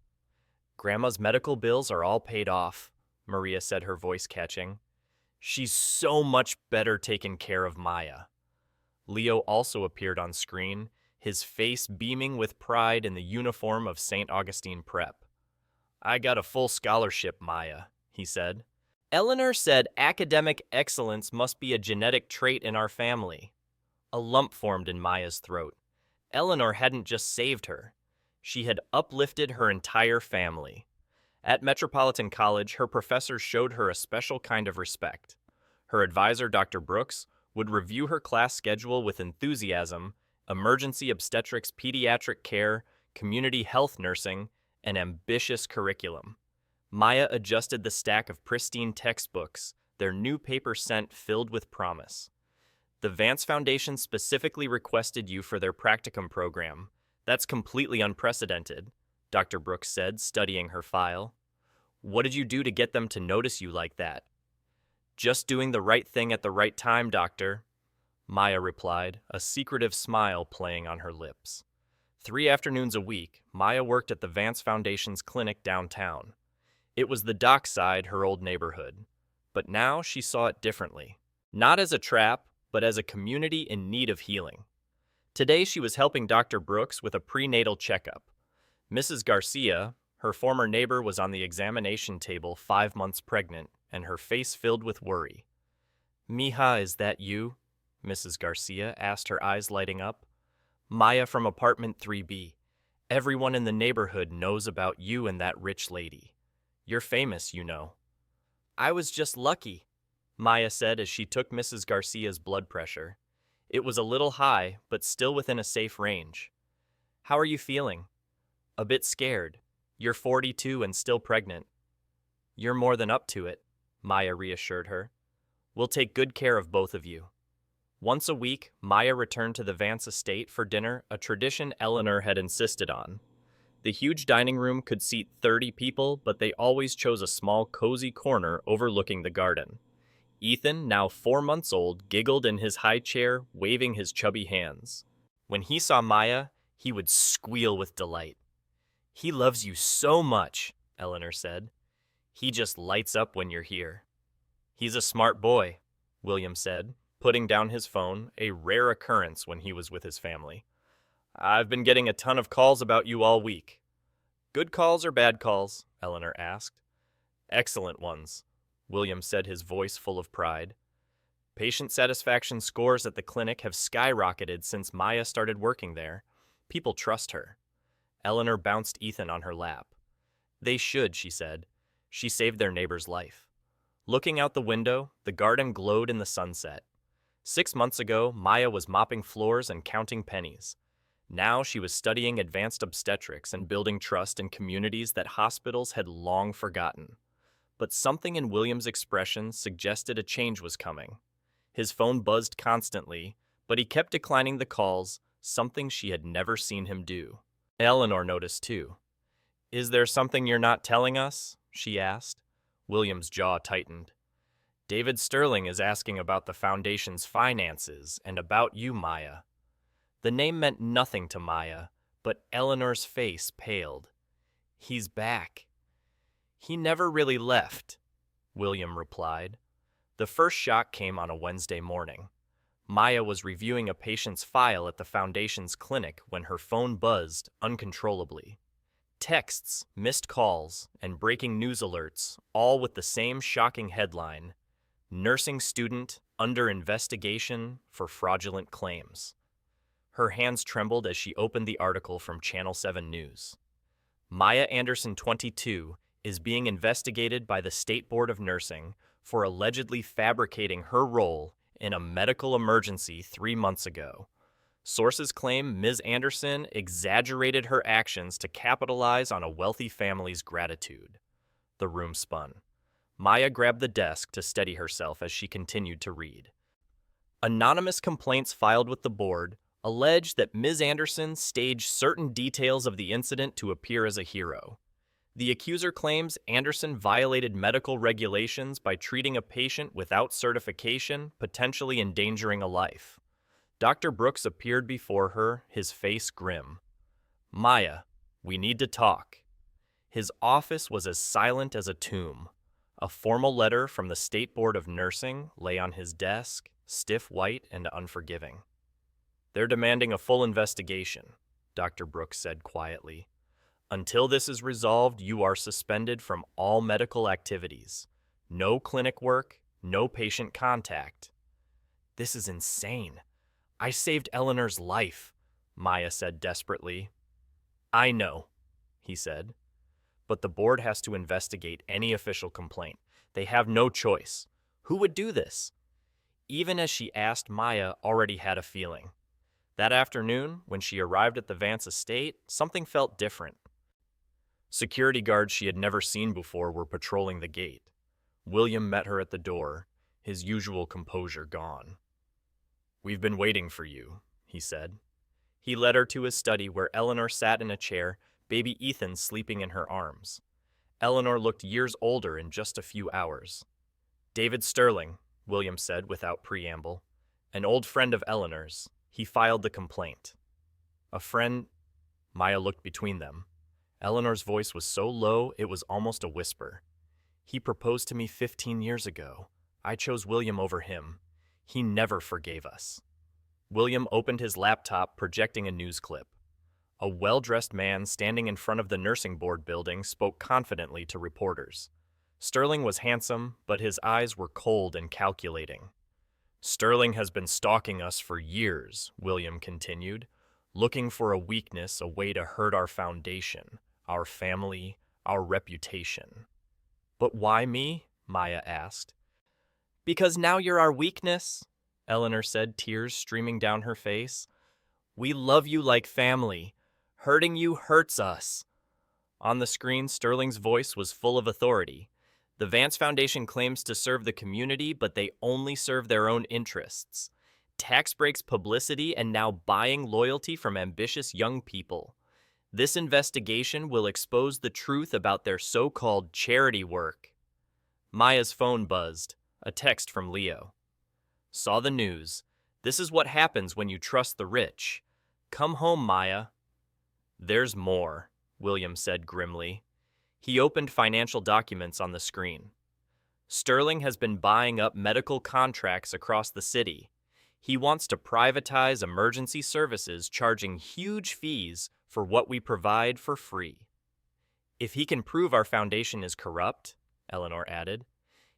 Grandma's medical bills are all paid off, Maria said, her voice catching. She's so much better taken care of, Maya. Leo also appeared on screen, his face beaming with pride in the uniform of St. Augustine Prep. I got a full scholarship, Maya, he said. Eleanor said academic excellence must be a genetic trait in our family. A lump formed in Maya's throat. Eleanor hadn't just saved her. She had uplifted her entire family. At Metropolitan College, her professors showed her a special kind of respect. Her advisor, Dr. Brooks, would review her class schedule with enthusiasm: emergency obstetrics, pediatric care, community health nursing, an ambitious curriculum. Maya adjusted the stack of pristine textbooks, their new paper scent filled with promise. The Vance Foundation specifically requested you for their practicum program. That's completely unprecedented, Dr. Brooks said, studying her file. What did you do to get them to notice you like that? Just doing the right thing at the right time, Doctor, Maya replied, a secretive smile playing on her lips. 3 afternoons a week, Maya worked at the Vance Foundation's clinic downtown. It was the dockside, her old neighborhood. But now she saw it differently. Not as a trap, but as a community in need of healing. Today she was helping Dr. Brooks with a prenatal checkup. Mrs. Garcia, her former neighbor, was on the examination table 5 months pregnant, and her face filled with worry. "Mija, is that you?" Mrs. Garcia asked, her eyes lighting up. "Maya from apartment 3B. Everyone in the neighborhood knows about you and that rich lady. You're famous, you know." "I was just lucky," Maya said as she took Mrs. Garcia's blood pressure. It was a little high, but still within a safe range. "How are you feeling?" "A bit scared. You're 42 and still pregnant." "You're more than up to it," Maya reassured her. "We'll take good care of both of you." Once a week, Maya returned to the Vance estate for dinner, a tradition Eleanor had insisted on. The huge dining room could seat 30 people, but they always chose a small, cozy corner overlooking the garden. Ethan, now 4 months old, giggled in his high chair, waving his chubby hands. When he saw Maya, he would squeal with delight. "He loves you so much," Eleanor said. "He just lights up when you're here." "He's a smart boy," William said, putting down his phone, a rare occurrence when he was with his family. "I've been getting a ton of calls about you all week." "Good calls or bad calls?" Eleanor asked. "Excellent ones," William said, his voice full of pride. Patient satisfaction scores at the clinic have skyrocketed since Maya started working there. People trust her. Eleanor bounced Ethan on her lap. "They should," she said. She saved their neighbor's life. Looking out the window, the garden glowed in the sunset. 6 months ago, Maya was mopping floors and counting pennies. Now she was studying advanced obstetrics and building trust in communities that hospitals had long forgotten. But something in William's expression suggested a change was coming. His phone buzzed constantly, but he kept declining the calls, something she had never seen him do. Eleanor noticed too. "Is there something you're not telling us?" she asked. William's jaw tightened. "David Sterling is asking about the foundation's finances and about you, Maya." The name meant nothing to Maya, but Eleanor's face paled. "He's back." "He never really left," William replied. The first shock came on a Wednesday morning. Maya was reviewing a patient's file at the foundation's clinic when her phone buzzed uncontrollably. Texts, missed calls, and breaking news alerts, all with the same shocking headline: "Nursing student under investigation for fraudulent claims." Her hands trembled as she opened the article from Channel 7 News. Maya Anderson, 22, is being investigated by the State Board of Nursing for allegedly fabricating her role in a medical emergency 3 months ago. Sources claim Ms. Anderson exaggerated her actions to capitalize on a wealthy family's gratitude. The room spun. Maya grabbed the desk to steady herself as she continued to read. Anonymous complaints filed with the board allege that Ms. Anderson staged certain details of the incident to appear as a hero. The accuser claims Anderson violated medical regulations by treating a patient without certification, potentially endangering a life. Dr. Brooks appeared before her, his face grim. "Maya, we need to talk." His office was as silent as a tomb. A formal letter from the State Board of Nursing lay on his desk, stiff white and unforgiving. "They're demanding a full investigation," Dr. Brooks said quietly. "Until this is resolved, you are suspended from all medical activities. No clinic work, no patient contact." "This is insane. I saved Eleanor's life," Maya said desperately. "I know," he said. "But the board has to investigate any official complaint. They have no choice. Who would do this?" Even as she asked, Maya already had a feeling. That afternoon, when she arrived at the Vance estate, something felt different. Security guards she had never seen before were patrolling the gate. William met her at the door, his usual composure gone. "We've been waiting for you," he said. He led her to his study where Eleanor sat in a chair, baby Ethan sleeping in her arms. Eleanor looked years older in just a few hours. "David Sterling," William said without preamble. "An old friend of Eleanor's. He filed the complaint." "A friend?" Maya looked between them. Eleanor's voice was so low it was almost a whisper. He proposed to me 15 years ago. I chose William over him. He never forgave us. William opened his laptop, projecting a news clip. A well-dressed man standing in front of the nursing board building spoke confidently to reporters. Sterling was handsome, but his eyes were cold and calculating. Sterling has been stalking us for years, William continued, looking for a weakness, a way to hurt our foundation, our family, our reputation. But why me? Maya asked. Because now you're our weakness, Eleanor said, tears streaming down her face. We love you like family. Hurting you hurts us. On the screen, Sterling's voice was full of authority. The Vance Foundation claims to serve the community, but they only serve their own interests. Tax breaks, publicity, and now buying loyalty from ambitious young people. This investigation will expose the truth about their so-called charity work. Maya's phone buzzed, a text from Leo. Saw the news. This is what happens when you trust the rich. Come home, Maya. There's more, William said grimly. He opened financial documents on the screen. Sterling has been buying up medical contracts across the city. He wants to privatize emergency services, charging huge fees for what we provide for free. If he can prove our foundation is corrupt, Eleanor added,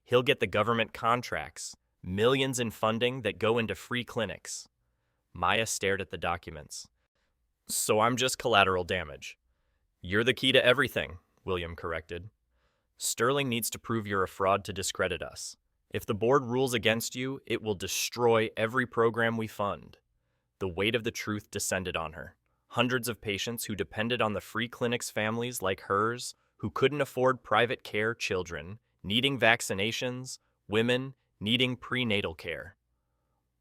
he'll get the government contracts, millions in funding that go into free clinics. Maya stared at the documents. So I'm just collateral damage. You're the key to everything, William corrected. Sterling needs to prove you're a fraud to discredit us. If the board rules against you, it will destroy every program we fund. The weight of the truth descended on her. Hundreds of patients who depended on the free clinics, families like hers, who couldn't afford private care, children needing vaccinations, women needing prenatal care.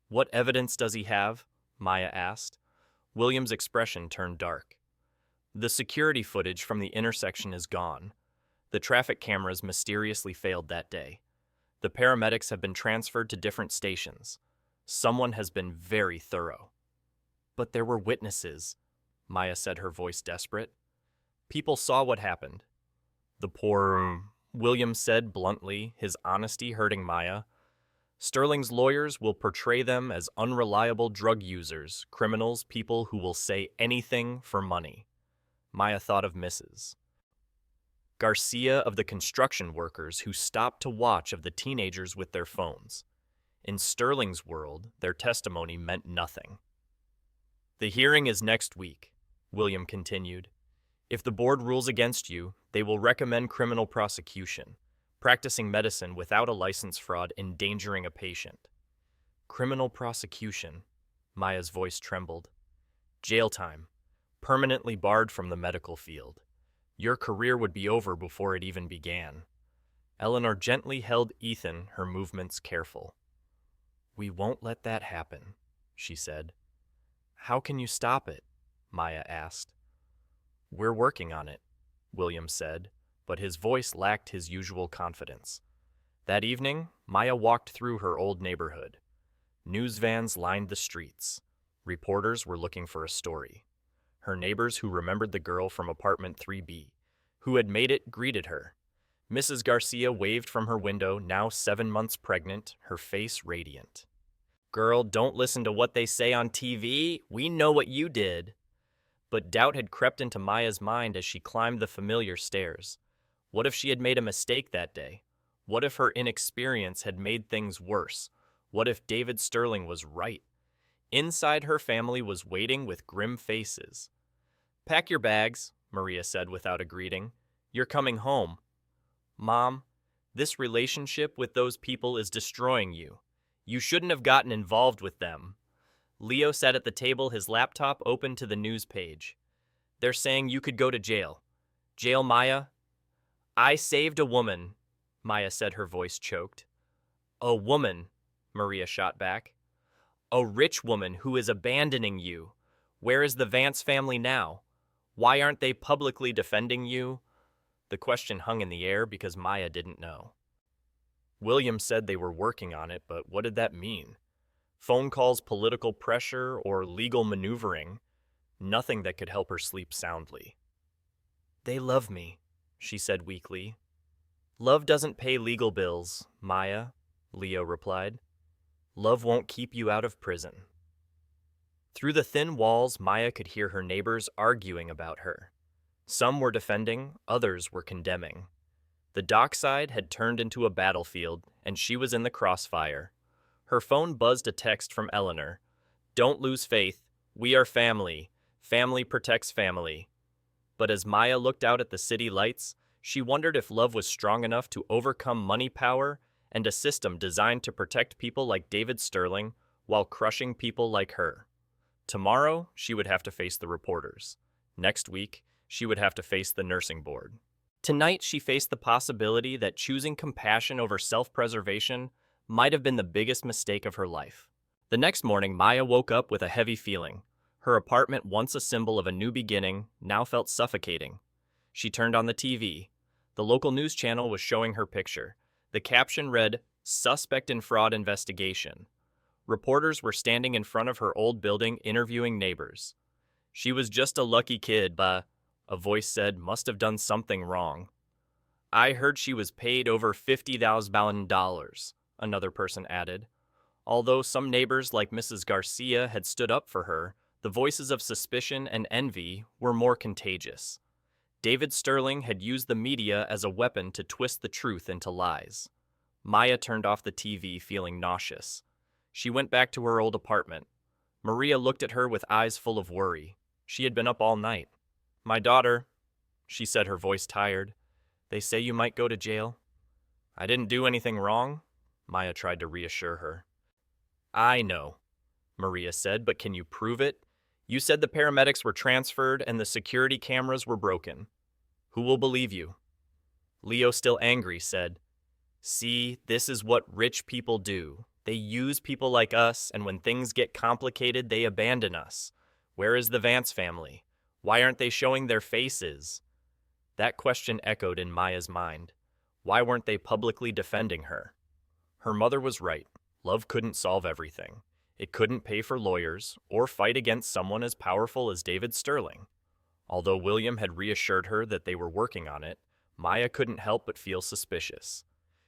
What evidence does he have? Maya asked. William's expression turned dark. The security footage from the intersection is gone. The traffic cameras mysteriously failed that day. The paramedics have been transferred to different stations. Someone has been very thorough. But there were witnesses, Maya said, her voice desperate. People saw what happened. The poor, William said bluntly, his honesty hurting Maya. Sterling's lawyers will portray them as unreliable drug users, criminals, people who will say anything for money. Maya thought of Mrs. Garcia, of the construction workers who stopped to watch of the teenagers with their phones. In Sterling's world, their testimony meant nothing. The hearing is next week, William continued. If the board rules against you, they will recommend criminal prosecution, practicing medicine without a license, fraud, endangering a patient. Criminal prosecution, Maya's voice trembled. Jail time, permanently barred from the medical field. Your career would be over before it even began. Eleanor gently held Ethan, her movements careful. We won't let that happen, she said. How can you stop it? Maya asked. We're working on it, William said, but his voice lacked his usual confidence. That evening, Maya walked through her old neighborhood. News vans lined the streets. Reporters were looking for a story. Her neighbors who remembered the girl from apartment 3B, who had made it, greeted her. Mrs. Garcia waved from her window, now 7 months pregnant, her face radiant. Girl, don't listen to what they say on TV. We know what you did. But doubt had crept into Maya's mind as she climbed the familiar stairs. What if she had made a mistake that day? What if her inexperience had made things worse? What if David Sterling was right? Inside, her family was waiting with grim faces. Pack your bags, Maria said without a greeting. You're coming home. Mom, this relationship with those people is destroying you. You shouldn't have gotten involved with them. Leo sat at the table, his laptop open to the news page. They're saying you could go to jail. Jail, Maya? I saved a woman, Maya said, her voice choked. A woman, Maria shot back. A rich woman who is abandoning you. Where is the Vance family now? Why aren't they publicly defending you? The question hung in the air because Maya didn't know. William said they were working on it, but what did that mean? Phone calls, political pressure, or legal maneuvering? Nothing that could help her sleep soundly. They love me, she said weakly. Love doesn't pay legal bills, Maya, Leo replied. Love won't keep you out of prison. Through the thin walls, Maya could hear her neighbors arguing about her. Some were defending, others were condemning. The dockside had turned into a battlefield, and she was in the crossfire. Her phone buzzed a text from Eleanor. Don't lose faith. We are family. Family protects family. But as Maya looked out at the city lights, she wondered if love was strong enough to overcome money power and a system designed to protect people like David Sterling while crushing people like her. Tomorrow, she would have to face the reporters. Next week, she would have to face the nursing board. Tonight, she faced the possibility that choosing compassion over self-preservation might have been the biggest mistake of her life. The next morning, Maya woke up with a heavy feeling. Her apartment, once a symbol of a new beginning, now felt suffocating. She turned on the TV. The local news channel was showing her picture. The caption read, "Suspect in fraud investigation." Reporters were standing in front of her old building interviewing neighbors. She was just a lucky kid, but, a voice said, must have done something wrong. I heard she was paid over $50,000, another person added. Although some neighbors like Mrs. Garcia had stood up for her, the voices of suspicion and envy were more contagious. David Sterling had used the media as a weapon to twist the truth into lies. Maya turned off the TV feeling nauseous. She went back to her old apartment. Maria looked at her with eyes full of worry. She had been up all night. My daughter, she said, her voice tired. They say you might go to jail. I didn't do anything wrong, Maya tried to reassure her. I know, Maria said, but can you prove it? You said the paramedics were transferred and the security cameras were broken. Who will believe you? Leo, still angry, said, See, this is what rich people do. They use people like us, and when things get complicated, they abandon us. Where is the Vance family? Why aren't they showing their faces? That question echoed in Maya's mind. Why weren't they publicly defending her? Her mother was right. Love couldn't solve everything. It couldn't pay for lawyers or fight against someone as powerful as David Sterling. Although William had reassured her that they were working on it, Maya couldn't help but feel suspicious.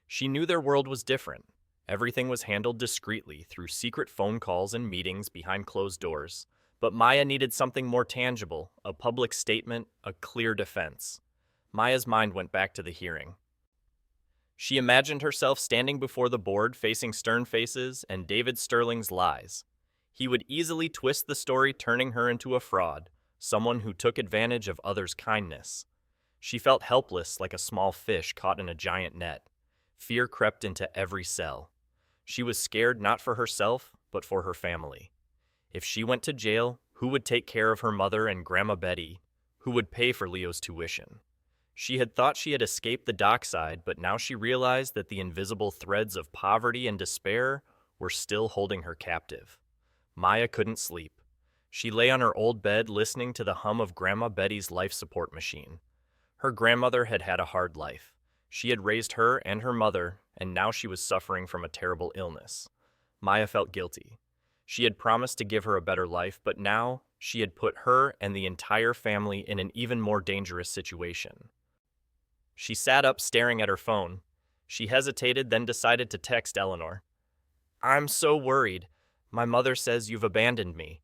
She knew their world was different. Everything was handled discreetly through secret phone calls and meetings behind closed doors. But Maya needed something more tangible, a public statement, a clear defense. Maya's mind went back to the hearing. She imagined herself standing before the board facing stern faces and David Sterling's lies. He would easily twist the story, turning her into a fraud, someone who took advantage of others' kindness. She felt helpless like a small fish caught in a giant net. Fear crept into every cell. She was scared not for herself, but for her family. If she went to jail, who would take care of her mother and Grandma Betty? Who would pay for Leo's tuition? She had thought she had escaped the dockside, but now she realized that the invisible threads of poverty and despair were still holding her captive. Maya couldn't sleep. She lay on her old bed listening to the hum of Grandma Betty's life support machine. Her grandmother had had a hard life. She had raised her and her mother, and now she was suffering from a terrible illness. Maya felt guilty. She had promised to give her a better life, but now she had put her and the entire family in an even more dangerous situation. She sat up staring at her phone. She hesitated, then decided to text Eleanor. I'm so worried. My mother says you've abandoned me.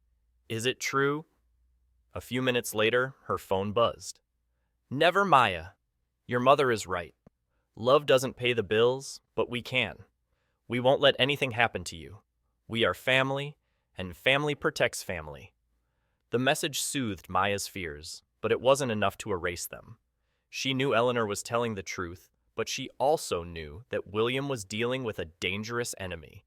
Is it true? A few minutes later, her phone buzzed. Never, Maya. Your mother is right. Love doesn't pay the bills, but we can. We won't let anything happen to you. We are family, and family protects family. The message soothed Maya's fears, but it wasn't enough to erase them. She knew Eleanor was telling the truth, but she also knew that William was dealing with a dangerous enemy.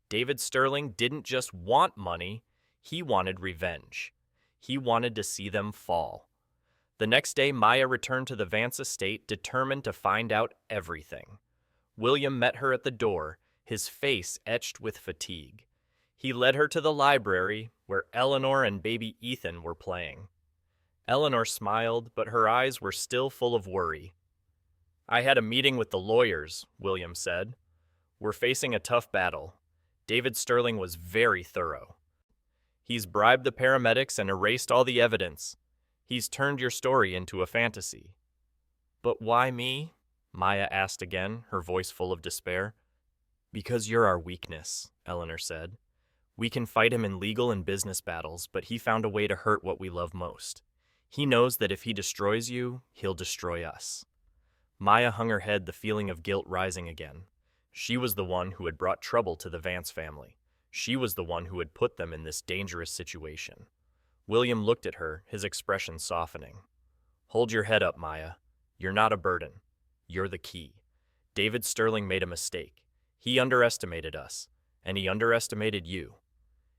David Sterling didn't just want money, he wanted revenge. He wanted to see them fall. The next day, Maya returned to the Vance estate, determined to find out everything. William met her at the door, his face etched with fatigue. He led her to the library, where Eleanor and baby Ethan were playing. Eleanor smiled, but her eyes were still full of worry. I had a meeting with the lawyers, William said. We're facing a tough battle. David Sterling was very thorough. He's bribed the paramedics and erased all the evidence. He's turned your story into a fantasy. But why me? Maya asked again, her voice full of despair. Because you're our weakness, Eleanor said. We can fight him in legal and business battles, but he found a way to hurt what we love most. He knows that if he destroys you, he'll destroy us. Maya hung her head, the feeling of guilt rising again. She was the one who had brought trouble to the Vance family. She was the one who had put them in this dangerous situation. William looked at her, his expression softening. Hold your head up, Maya. You're not a burden. You're the key. David Sterling made a mistake. He underestimated us, and he underestimated you.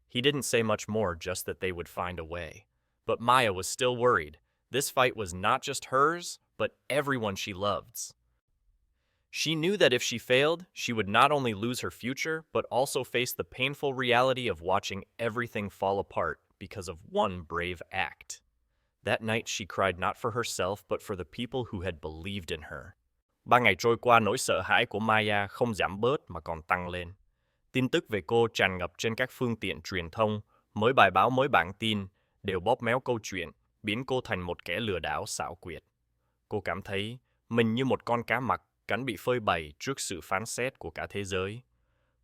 He didn't say much more, just that they would find a way. But Maya was still worried. This fight was not just hers, but everyone she loved. She knew that if she failed, she would not only lose her future, but also face the painful reality of watching everything fall apart because of one brave act. That night she cried not for herself, but for the people who had believed in her. 3 ngày trôi qua, nỗi sợ hãi của Maya không giảm bớt mà còn tăng lên. Tin tức về cô tràn ngập trên các phương tiện truyền thông, mỗi bài báo mỗi bản tin đều bóp méo câu chuyện, biến cô thành một kẻ lừa đảo xảo quyệt. Cô cảm thấy mình như một con cá mập cắn bị phơi bày trước sự phán xét của cả thế giới.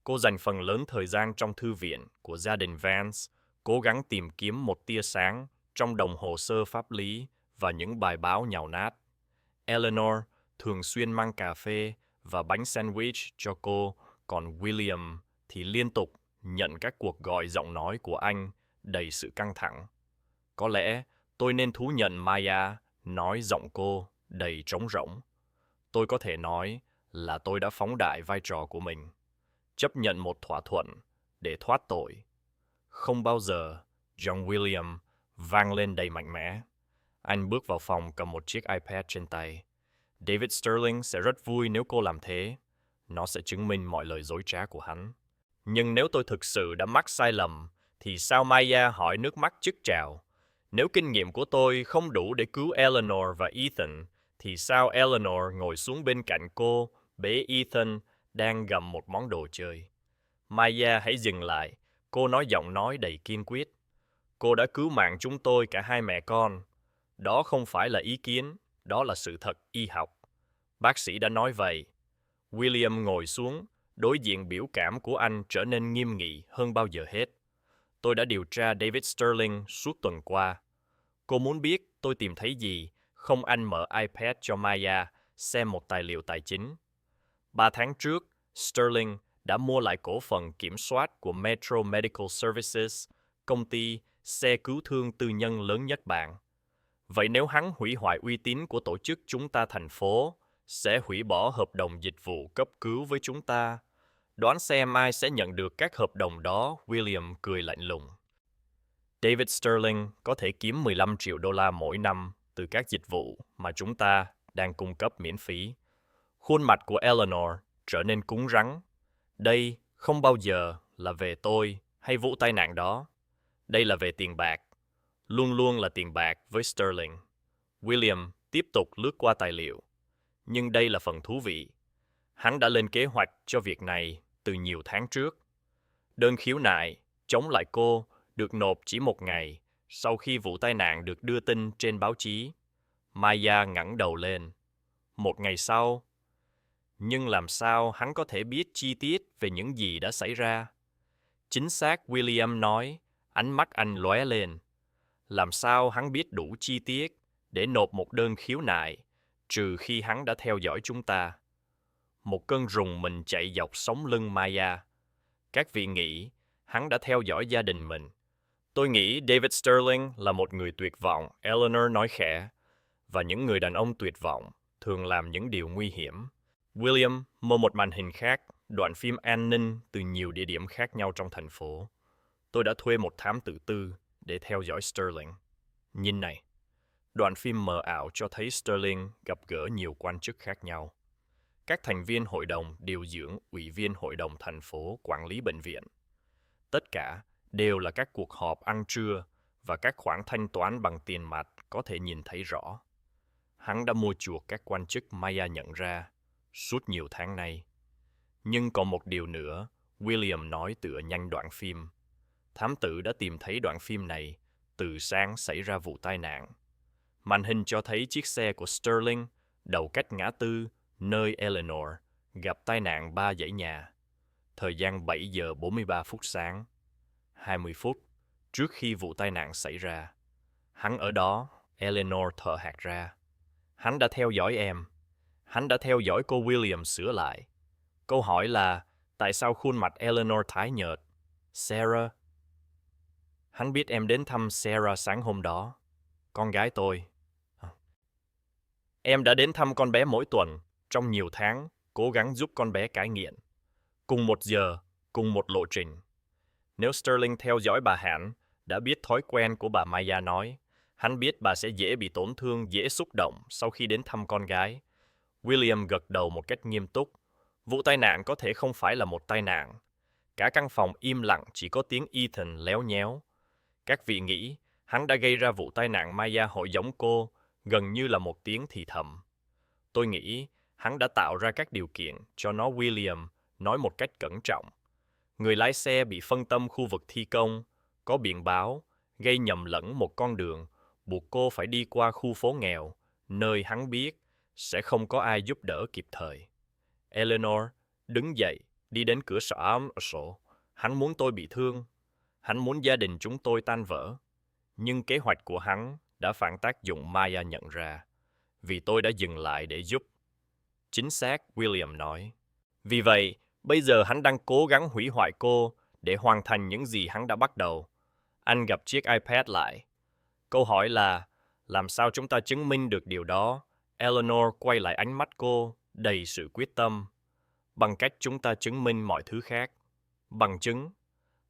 Cô dành phần lớn thời gian trong thư viện của gia đình Vance, cố gắng tìm kiếm một tia sáng trong đống hồ sơ pháp lý và những bài báo nhàu nát. Eleanor thường xuyên mang cà phê và bánh sandwich cho cô, còn William thì liên tục nhận các cuộc gọi giọng nói của anh đầy sự căng thẳng. Có lẽ tôi nên thú nhận Maya nói giọng cô đầy trống rỗng. Tôi có thể nói là tôi đã phóng đại vai trò của mình, chấp nhận một thỏa thuận để thoát tội. Không bao giờ, John William vang lên đầy mạnh mẽ. Anh bước vào phòng cầm một chiếc iPad trên tay. David Sterling sẽ rất vui nếu cô làm thế. Nó sẽ chứng minh mọi lời dối trá của hắn. Nhưng nếu tôi thực sự đã mắc sai lầm, thì sao Maya hỏi nước mắt chức trào? Nếu kinh nghiệm của tôi không đủ để cứu Eleanor và Ethan, thì sao Eleanor ngồi xuống bên cạnh cô, bế Ethan đang gặm một món đồ chơi? Maya, hãy dừng lại, cô nói giọng nói đầy kiên quyết. Cô đã cứu mạng chúng tôi, cả hai mẹ con. Đó không phải là ý kiến, đó là sự thật y học. Bác sĩ đã nói vậy. William ngồi xuống, đối diện biểu cảm của anh trở nên nghiêm nghị hơn bao giờ hết. Tôi đã điều tra David Sterling suốt tuần qua. Cô muốn biết tôi tìm thấy gì, không? Anh mở iPad cho Maya xem một tài liệu tài chính. 3 tháng trước, Sterling đã mua lại cổ phần kiểm soát của Metro Medical Services, công ty xe cứu thương tư nhân lớn nhất bang. Vậy nếu hắn hủy hoại uy tín của tổ chức chúng ta, thành phố sẽ hủy bỏ hợp đồng dịch vụ cấp cứu với chúng ta. Đoán xem ai sẽ nhận được các hợp đồng đó? William cười lạnh lùng. David Sterling có thể kiếm 15 triệu đô la mỗi năm từ các dịch vụ mà chúng ta đang cung cấp miễn phí. Khuôn mặt của Eleanor trở nên cứng rắn. Đây không bao giờ là về tôi hay vụ tai nạn đó. Đây là về tiền bạc. Luôn luôn là tiền bạc với Sterling. William tiếp tục lướt qua tài liệu. Nhưng đây là phần thú vị. Hắn đã lên kế hoạch cho việc này từ nhiều tháng trước. Đơn khiếu nại chống lại cô được nộp chỉ 1 ngày sau khi vụ tai nạn được đưa tin trên báo chí. Maya ngẩng đầu lên. 1 ngày sau. Nhưng làm sao hắn có thể biết chi tiết về những gì đã xảy ra? Chính xác, William nói, ánh mắt anh lóe lên. Làm sao hắn biết đủ chi tiết để nộp một đơn khiếu nại, trừ khi hắn đã theo dõi chúng ta? Một cơn rùng mình chạy dọc sống lưng Maya. Các vị nghĩ hắn đã theo dõi gia đình mình. Tôi nghĩ David Sterling là một người tuyệt vọng, Eleanor nói khẽ. Và những người đàn ông tuyệt vọng thường làm những điều nguy hiểm. William mua một màn hình khác, đoạn phim an ninh từ nhiều địa điểm khác nhau trong thành phố. Tôi đã thuê một thám tử tư để theo dõi Sterling. Nhìn này, đoạn phim mờ ảo cho thấy Sterling gặp gỡ nhiều quan chức khác nhau. Các thành viên hội đồng điều dưỡng, ủy viên hội đồng thành phố, quản lý bệnh viện. Tất cả đều là các cuộc họp ăn trưa và các khoản thanh toán bằng tiền mặt có thể nhìn thấy rõ. Hắn đã mua chuộc các quan chức Maya nhận ra suốt nhiều tháng nay. Nhưng còn một điều nữa, William nói tựa nhanh đoạn phim. Thám tử đã tìm thấy đoạn phim này từ sáng xảy ra vụ tai nạn. Màn hình cho thấy chiếc xe của Sterling đậu cách ngã tư nơi Eleanor gặp tai nạn 3 dãy nhà. Thời gian 7 giờ 43 phút sáng, 20 phút trước khi vụ tai nạn xảy ra. Hắn ở đó, Eleanor thở hắt ra. Hắn đã theo dõi em. Hắn đã theo dõi cô William sửa lại. Câu hỏi là, tại sao khuôn mặt Eleanor tái nhợt? Sarah? Hắn biết em đến thăm Sarah sáng hôm đó. Con gái tôi. Em đã đến thăm con bé mỗi tuần, trong nhiều tháng, cố gắng giúp con bé cai nghiện. Cùng một giờ, cùng một lộ trình. Nếu Sterling theo dõi bà hẳn, đã biết thói quen của bà Maya nói, hắn biết bà sẽ dễ bị tổn thương, dễ xúc động sau khi đến thăm con gái. William gật đầu một cách nghiêm túc. Vụ tai nạn có thể không phải là một tai nạn. Cả căn phòng im lặng, chỉ có tiếng Ethan léo nhéo. Các vị nghĩ, hắn đã gây ra vụ tai nạn Maya hội giống cô, gần như là một tiếng thì thầm. Tôi nghĩ, hắn đã tạo ra các điều kiện cho nó William nói một cách cẩn trọng. Người lái xe bị phân tâm khu vực thi công, có biển báo, gây nhầm lẫn một con đường, buộc cô phải đi qua khu phố nghèo, nơi hắn biết sẽ không có ai giúp đỡ kịp thời. Eleanor đứng dậy, đi đến cửa sổ. Hắn muốn tôi bị thương. Hắn muốn gia đình chúng tôi tan vỡ. Nhưng kế hoạch của hắn đã phản tác dụng, Maya nhận ra. Vì tôi đã dừng lại để giúp. Chính xác, William nói. Vì vậy, bây giờ hắn đang cố gắng hủy hoại cô để hoàn thành những gì hắn đã bắt đầu. Anh gặp chiếc iPad lại. Câu hỏi là, làm sao chúng ta chứng minh được điều đó? Eleanor quay lại ánh mắt cô, đầy sự quyết tâm. Bằng cách chúng ta chứng minh mọi thứ khác. Bằng chứng?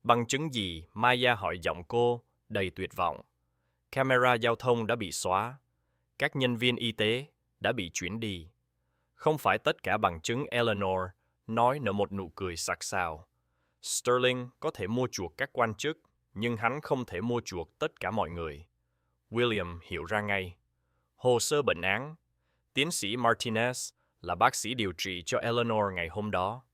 Bằng chứng gì? Maya hỏi giọng cô, đầy tuyệt vọng. Camera giao thông đã bị xóa. Các nhân viên y tế đã bị chuyển đi. Không phải tất cả bằng chứng, Eleanor nói nở một nụ cười sặc sảo. Sterling có thể mua chuộc các quan chức, nhưng hắn không thể mua chuộc tất cả mọi người. William hiểu ra ngay. Hồ sơ bệnh án. Tiến sĩ Martinez là bác sĩ điều trị cho Eleanor ngày hôm đó.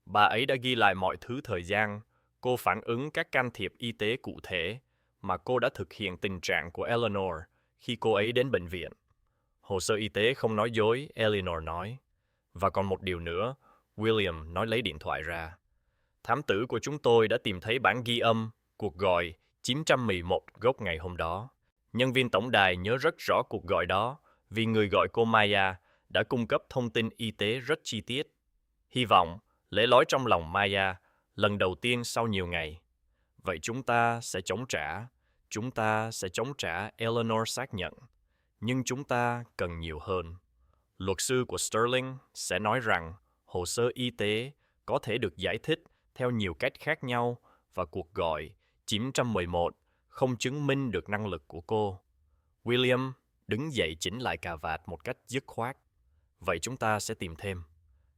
Bà ấy đã ghi lại mọi thứ thời gian, cô phản ứng các can thiệp y tế cụ thể mà cô đã thực hiện tình trạng của Eleanor khi cô ấy đến bệnh viện. Hồ sơ y tế không nói dối, Eleanor nói. Và còn một điều nữa, William nói lấy điện thoại ra. Thám tử của chúng tôi đã tìm thấy bản ghi âm, cuộc gọi 911 gốc ngày hôm đó. Nhân viên tổng đài nhớ rất rõ cuộc gọi đó vì người gọi cô Maya đã cung cấp thông tin y tế rất chi tiết. Hy vọng, lẽ lói trong lòng Maya, lần đầu tiên sau nhiều ngày. Vậy chúng ta sẽ chống trả, Eleanor xác nhận. Nhưng chúng ta cần nhiều hơn. Luật sư của Sterling sẽ nói rằng hồ sơ y tế có thể được giải thích theo nhiều cách khác nhau và cuộc gọi 911 không chứng minh được năng lực của cô. William đứng dậy chỉnh lại cà vạt một cách dứt khoát. Vậy chúng ta sẽ tìm thêm.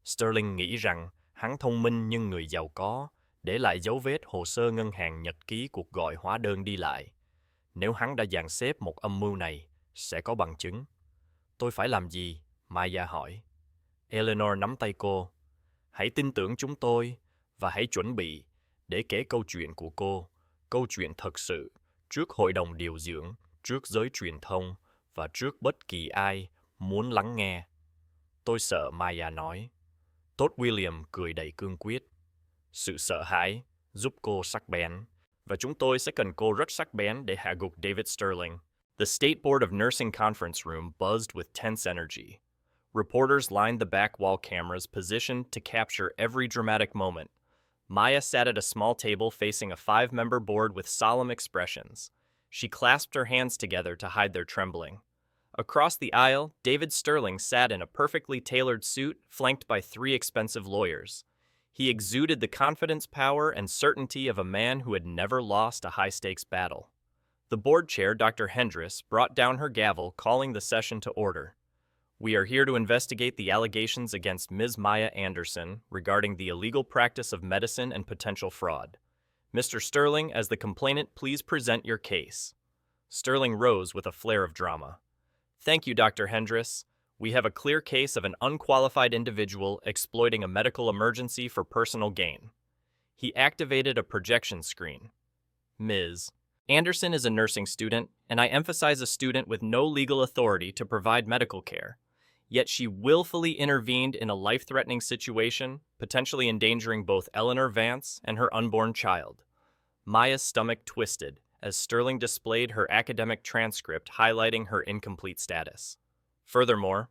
Sterling nghĩ rằng hắn thông minh nhưng người giàu có, để lại dấu vết hồ sơ ngân hàng, nhật ký cuộc gọi, hóa đơn đi lại. Nếu hắn đã dàn xếp một âm mưu này, sẽ có bằng chứng. Tôi phải làm gì? Maya hỏi. Eleanor nắm tay cô. Hãy tin tưởng chúng tôi và hãy chuẩn bị để kể câu chuyện của cô, câu chuyện thật sự, trước hội đồng điều dưỡng, trước giới truyền thông và trước bất kỳ ai muốn lắng nghe. Tôi sợ, Maya nói. Tốt, William cười đầy cương quyết. Sự sợ hãi giúp cô sắc bén, và chúng tôi sẽ cần cô rất sắc bén để hạ gục David Sterling. The State Board of Nursing conference room buzzed with tense energy. Reporters lined the back wall cameras positioned to capture every dramatic moment. Maya sat at a small table facing a 5-member board with solemn expressions. She clasped her hands together to hide their trembling. Across the aisle, David Sterling sat in a perfectly tailored suit, flanked by 3 expensive lawyers. He exuded the confidence, power, and certainty of a man who had never lost a high-stakes battle. The board chair, Dr. Hendris, brought down her gavel, calling the session to order. We are here to investigate the allegations against Ms. Maya Anderson regarding the illegal practice of medicine and potential fraud. Mr. Sterling, as the complainant, please present your case. Sterling rose with a flare of drama. Thank you, Dr. Hendris. We have a clear case of an unqualified individual exploiting a medical emergency for personal gain. He activated a projection screen. Ms. Anderson is a nursing student, and I emphasize a student with no legal authority to provide medical care. Yet she willfully intervened in a life-threatening situation, potentially endangering both Eleanor Vance and her unborn child. Maya's stomach twisted as Sterling displayed her academic transcript highlighting her incomplete status. Furthermore,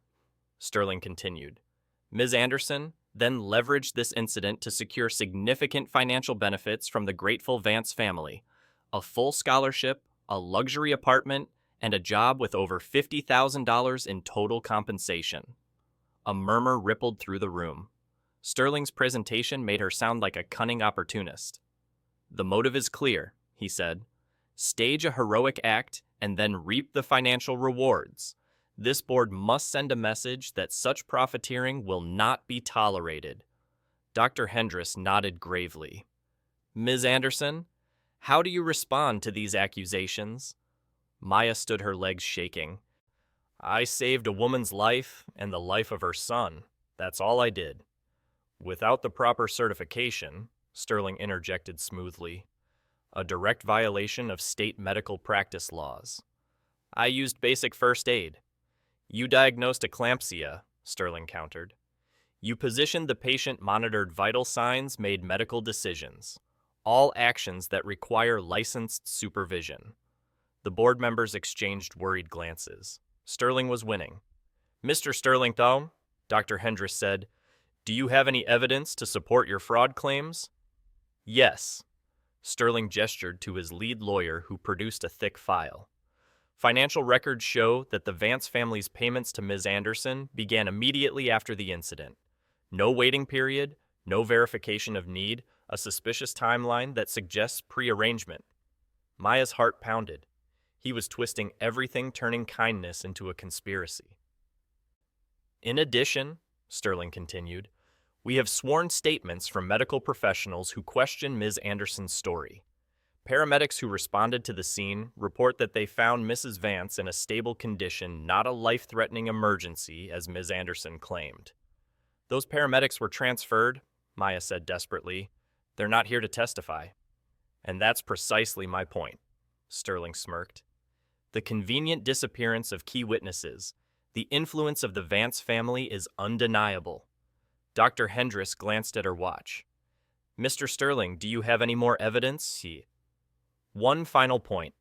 Sterling continued, Ms. Anderson then leveraged this incident to secure significant financial benefits from the grateful Vance family, a full scholarship, a luxury apartment, and a job with over $50,000 in total compensation. A murmur rippled through the room. Sterling's presentation made her sound like a cunning opportunist. The motive is clear, he said. Stage a heroic act and then reap the financial rewards. This board must send a message that such profiteering will not be tolerated. Dr. Hendress nodded gravely. Ms. Anderson, how do you respond to these accusations? Maya stood her legs shaking. I saved a woman's life and the life of her son. That's all I did. Without the proper certification, Sterling interjected smoothly, a direct violation of state medical practice laws. I used basic first aid. You diagnosed eclampsia, Sterling countered. You positioned the patient, monitored vital signs, made medical decisions. All actions that require licensed supervision. The board members exchanged worried glances. Sterling was winning. Mr. Sterling, though, Dr. Hendress said, do you have any evidence to support your fraud claims? Yes. Sterling gestured to his lead lawyer, who produced a thick file. Financial records show that the Vance family's payments to Ms. Anderson began immediately after the incident. No waiting period, no verification of need, a suspicious timeline that suggests prearrangement. Maya's heart pounded. He was twisting everything, turning kindness into a conspiracy. In addition, Sterling continued, we have sworn statements from medical professionals who question Ms. Anderson's story. Paramedics who responded to the scene report that they found Mrs. Vance in a stable condition, not a life-threatening emergency, as Ms. Anderson claimed. Those paramedics were transferred, Maya said desperately. They're not here to testify. And that's precisely my point, Sterling smirked. The convenient disappearance of key witnesses, the influence of the Vance family is undeniable. Dr. Hendress glanced at her watch. Mr. Sterling, do you have any more evidence? One final point.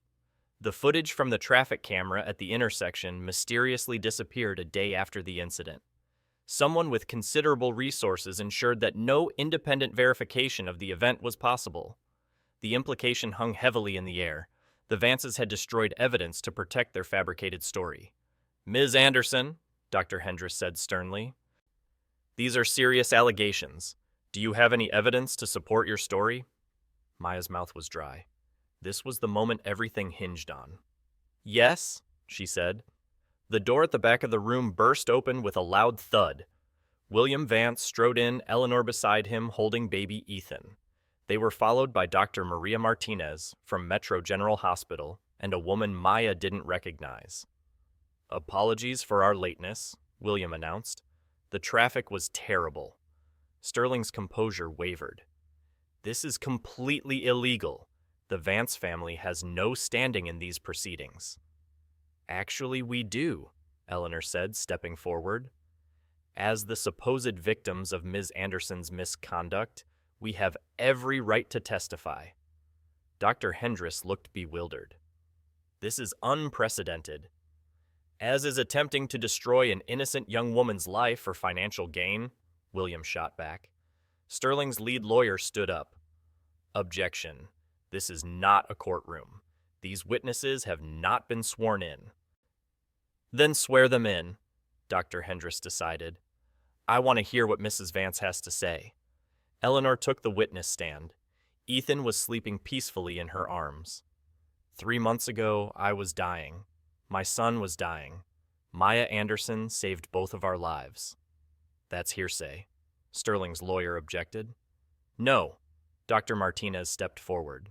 The footage from the traffic camera at the intersection mysteriously disappeared a day after the incident. Someone with considerable resources ensured that no independent verification of the event was possible. The implication hung heavily in the air. The Vances had destroyed evidence to protect their fabricated story. Ms. Anderson, Dr. Hendress said sternly, these are serious allegations. Do you have any evidence to support your story? Maya's mouth was dry. This was the moment everything hinged on. Yes, she said. The door at the back of the room burst open with a loud thud. William Vance strode in, Eleanor beside him, holding baby Ethan. They were followed by Dr. Maria Martinez from Metro General Hospital and a woman Maya didn't recognize. Apologies for our lateness, William announced. The traffic was terrible. Sterling's composure wavered. This is completely illegal. The Vance family has no standing in these proceedings. Actually, we do, Eleanor said, stepping forward. As the supposed victims of Ms. Anderson's misconduct, we have every right to testify. Dr. Hendress looked bewildered. This is unprecedented. As is attempting to destroy an innocent young woman's life for financial gain, William shot back. Sterling's lead lawyer stood up. Objection. This is not a courtroom. These witnesses have not been sworn in. Then swear them in, Dr. Hendress decided. I want to hear what Mrs. Vance has to say. Eleanor took the witness stand. Ethan was sleeping peacefully in her arms. 3 months ago, I was dying. My son was dying. Maya Anderson saved both of our lives. That's hearsay. Sterling's lawyer objected. No, Dr. Martinez stepped forward.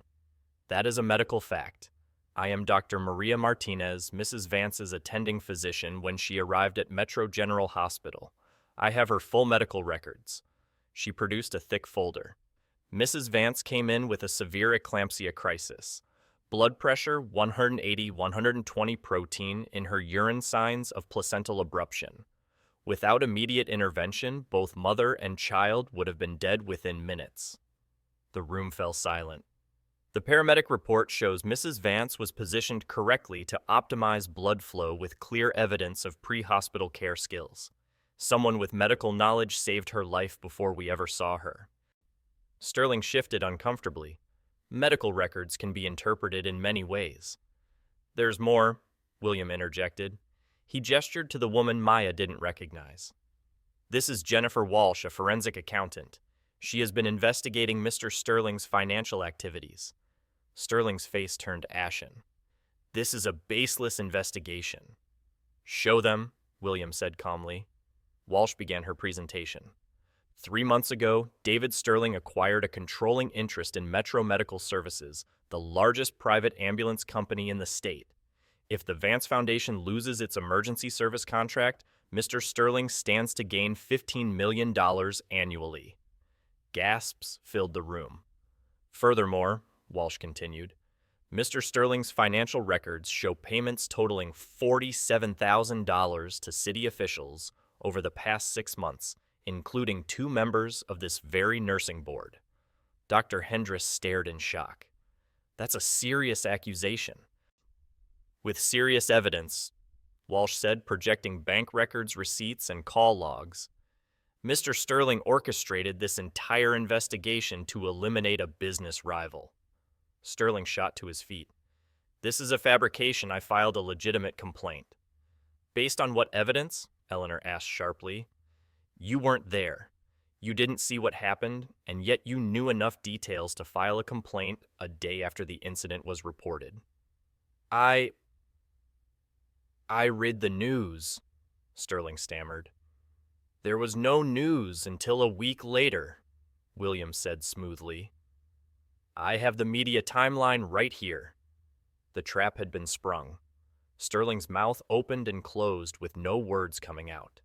That is a medical fact. I am Dr. Maria Martinez, Mrs. Vance's attending physician when she arrived at Metro General Hospital. I have her full medical records. She produced a thick folder. Mrs. Vance came in with a severe eclampsia crisis. Blood pressure 180-120 protein in her urine, signs of placental abruption. Without immediate intervention, both mother and child would have been dead within minutes. The room fell silent. The paramedic report shows Mrs. Vance was positioned correctly to optimize blood flow with clear evidence of pre-hospital care skills. Someone with medical knowledge saved her life before we ever saw her. Sterling shifted uncomfortably. Medical records can be interpreted in many ways. There's more, William interjected. He gestured to the woman Maya didn't recognize. This is Jennifer Walsh, a forensic accountant. She has been investigating Mr. Sterling's financial activities. Sterling's face turned ashen. This is a baseless investigation. Show them, William said calmly. Walsh began her presentation. 3 months ago, David Sterling acquired a controlling interest in Metro Medical Services, the largest private ambulance company in the state. If the Vance Foundation loses its emergency service contract, Mr. Sterling stands to gain $15 million annually. Gasps filled the room. Furthermore, Walsh continued, Mr. Sterling's financial records show payments totaling $47,000 to city officials over the past 6 months, including 2 members of this very nursing board. Dr. Hendris stared in shock. That's a serious accusation. With serious evidence, Walsh said, projecting bank records, receipts, and call logs. Mr. Sterling orchestrated this entire investigation to eliminate a business rival. Sterling shot to his feet. This is a fabrication. I filed a legitimate complaint. Based on what evidence? Eleanor asked sharply. You weren't there. You didn't see what happened, and yet you knew enough details to file a complaint a day after the incident was reported. I read the news, Sterling stammered. There was no news until a week later, William said smoothly. I have the media timeline right here. The trap had been sprung. Sterling's mouth opened and closed with no words coming out.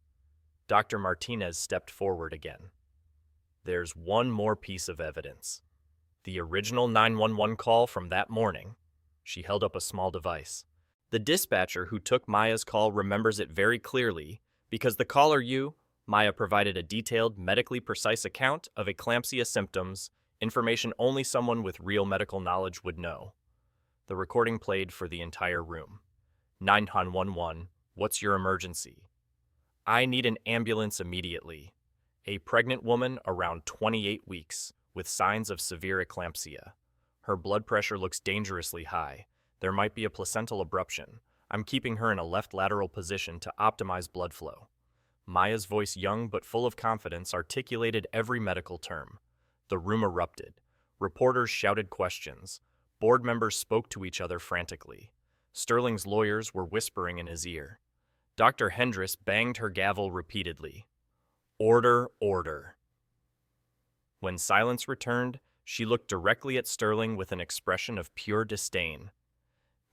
Dr. Martinez stepped forward again. There's one more piece of evidence. The original 911 call from that morning. She held up a small device. The dispatcher who took Maya's call remembers it very clearly because the caller Maya provided a detailed, medically precise account of eclampsia symptoms, information only someone with real medical knowledge would know. The recording played for the entire room. 911, what's your emergency? I need an ambulance immediately. A pregnant woman around 28 weeks with signs of severe eclampsia. Her blood pressure looks dangerously high. There might be a placental abruption. I'm keeping her in a left lateral position to optimize blood flow. Maya's voice, young but full of confidence, articulated every medical term. The room erupted. Reporters shouted questions. Board members spoke to each other frantically. Sterling's lawyers were whispering in his ear. Dr. Hendris banged her gavel repeatedly. Order, order. When silence returned, she looked directly at Sterling with an expression of pure disdain.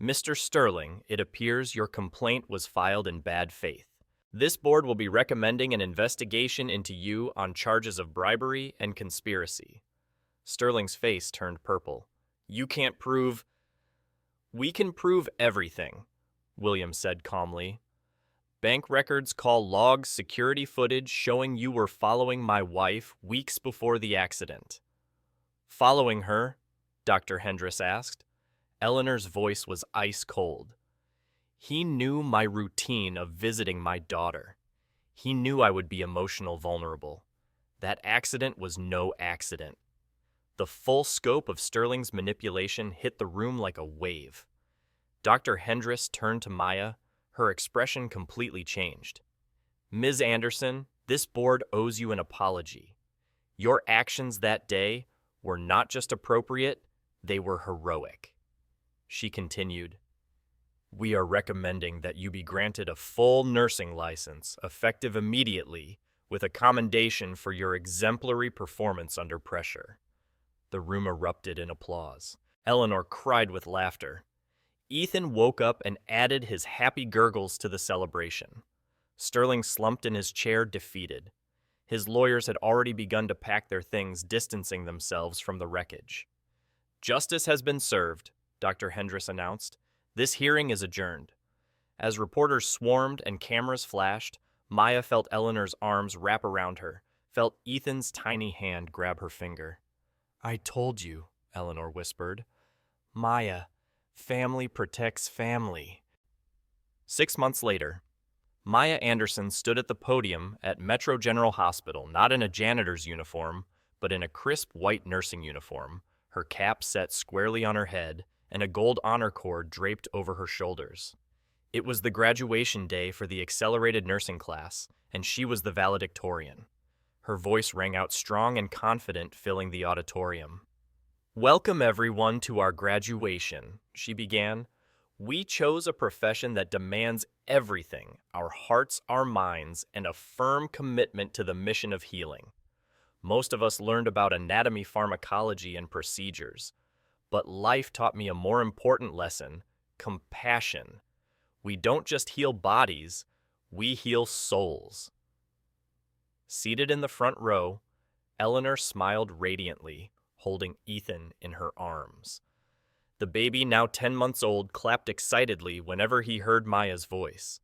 Mr. Sterling, it appears your complaint was filed in bad faith. This board will be recommending an investigation into you on charges of bribery and conspiracy. Sterling's face turned purple. You can't prove... We can prove everything, William said calmly. Bank records, call logs, security footage showing you were following my wife weeks before the accident. Following her? Dr. Hendris asked. Eleanor's voice was ice cold. He knew my routine of visiting my daughter. He knew I would be emotional vulnerable. That accident was no accident. The full scope of Sterling's manipulation hit the room like a wave. Dr. Hendris turned to Maya. Her expression completely changed. Ms. Anderson, this board owes you an apology. Your actions that day were not just appropriate, they were heroic. She continued, we are recommending that you be granted a full nursing license, effective immediately, with a commendation for your exemplary performance under pressure. The room erupted in applause. Eleanor cried with laughter. Ethan woke up and added his happy gurgles to the celebration. Sterling slumped in his chair, defeated. His lawyers had already begun to pack their things, distancing themselves from the wreckage. Justice has been served, Dr. Hendris announced. This hearing is adjourned. As reporters swarmed and cameras flashed, Maya felt Eleanor's arms wrap around her, felt Ethan's tiny hand grab her finger. "I told you," Eleanor whispered. "Maya, family protects family." 6 months later, Maya Anderson stood at the podium at Metro General Hospital, not in a janitor's uniform, but in a crisp white nursing uniform, her cap set squarely on her head and a gold honor cord draped over her shoulders. It was the graduation day for the accelerated nursing class, and she was the valedictorian. Her voice rang out strong and confident, filling the auditorium. "Welcome everyone to our graduation," she began. "We chose a profession that demands everything, our hearts, our minds, and a firm commitment to the mission of healing. Most of us learned about anatomy, pharmacology, and procedures, but life taught me a more important lesson: compassion. We don't just heal bodies, we heal souls." Seated in the front row, Eleanor smiled radiantly, holding Ethan in her arms. The baby, now 10 months old, clapped excitedly whenever he heard Maya's voice.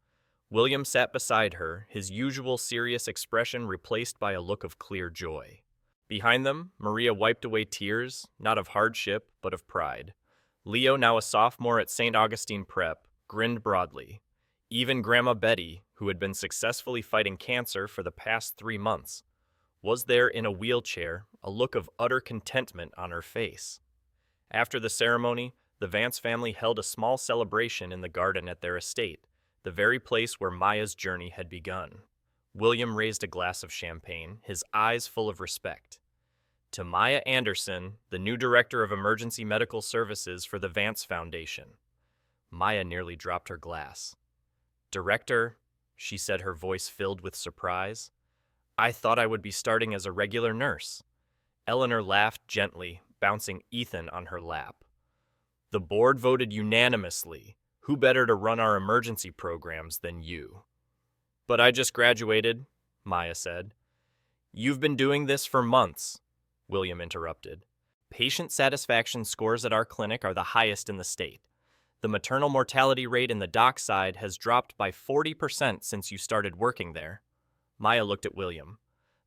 William sat beside her, his usual serious expression replaced by a look of clear joy. Behind them, Maria wiped away tears, not of hardship, but of pride. Leo, now a sophomore at St. Augustine Prep, grinned broadly. Even Grandma Betty, who had been successfully fighting cancer for the past 3 months, was there in a wheelchair, a look of utter contentment on her face. After the ceremony, the Vance family held a small celebration in the garden at their estate, the very place where Maya's journey had begun. William raised a glass of champagne, his eyes full of respect. "To Maya Anderson, the new Director of Emergency Medical Services for the Vance Foundation." Maya nearly dropped her glass. "Director," she said, her voice filled with surprise. "I thought I would be starting as a regular nurse." Eleanor laughed gently, bouncing Ethan on her lap. "The board voted unanimously. Who better to run our emergency programs than you?" "But I just graduated," Maya said. "You've been doing this for months," William interrupted. "Patient satisfaction scores at our clinic are the highest in the state. The maternal mortality rate in the dockside has dropped by 40% since you started working there." Maya looked at William.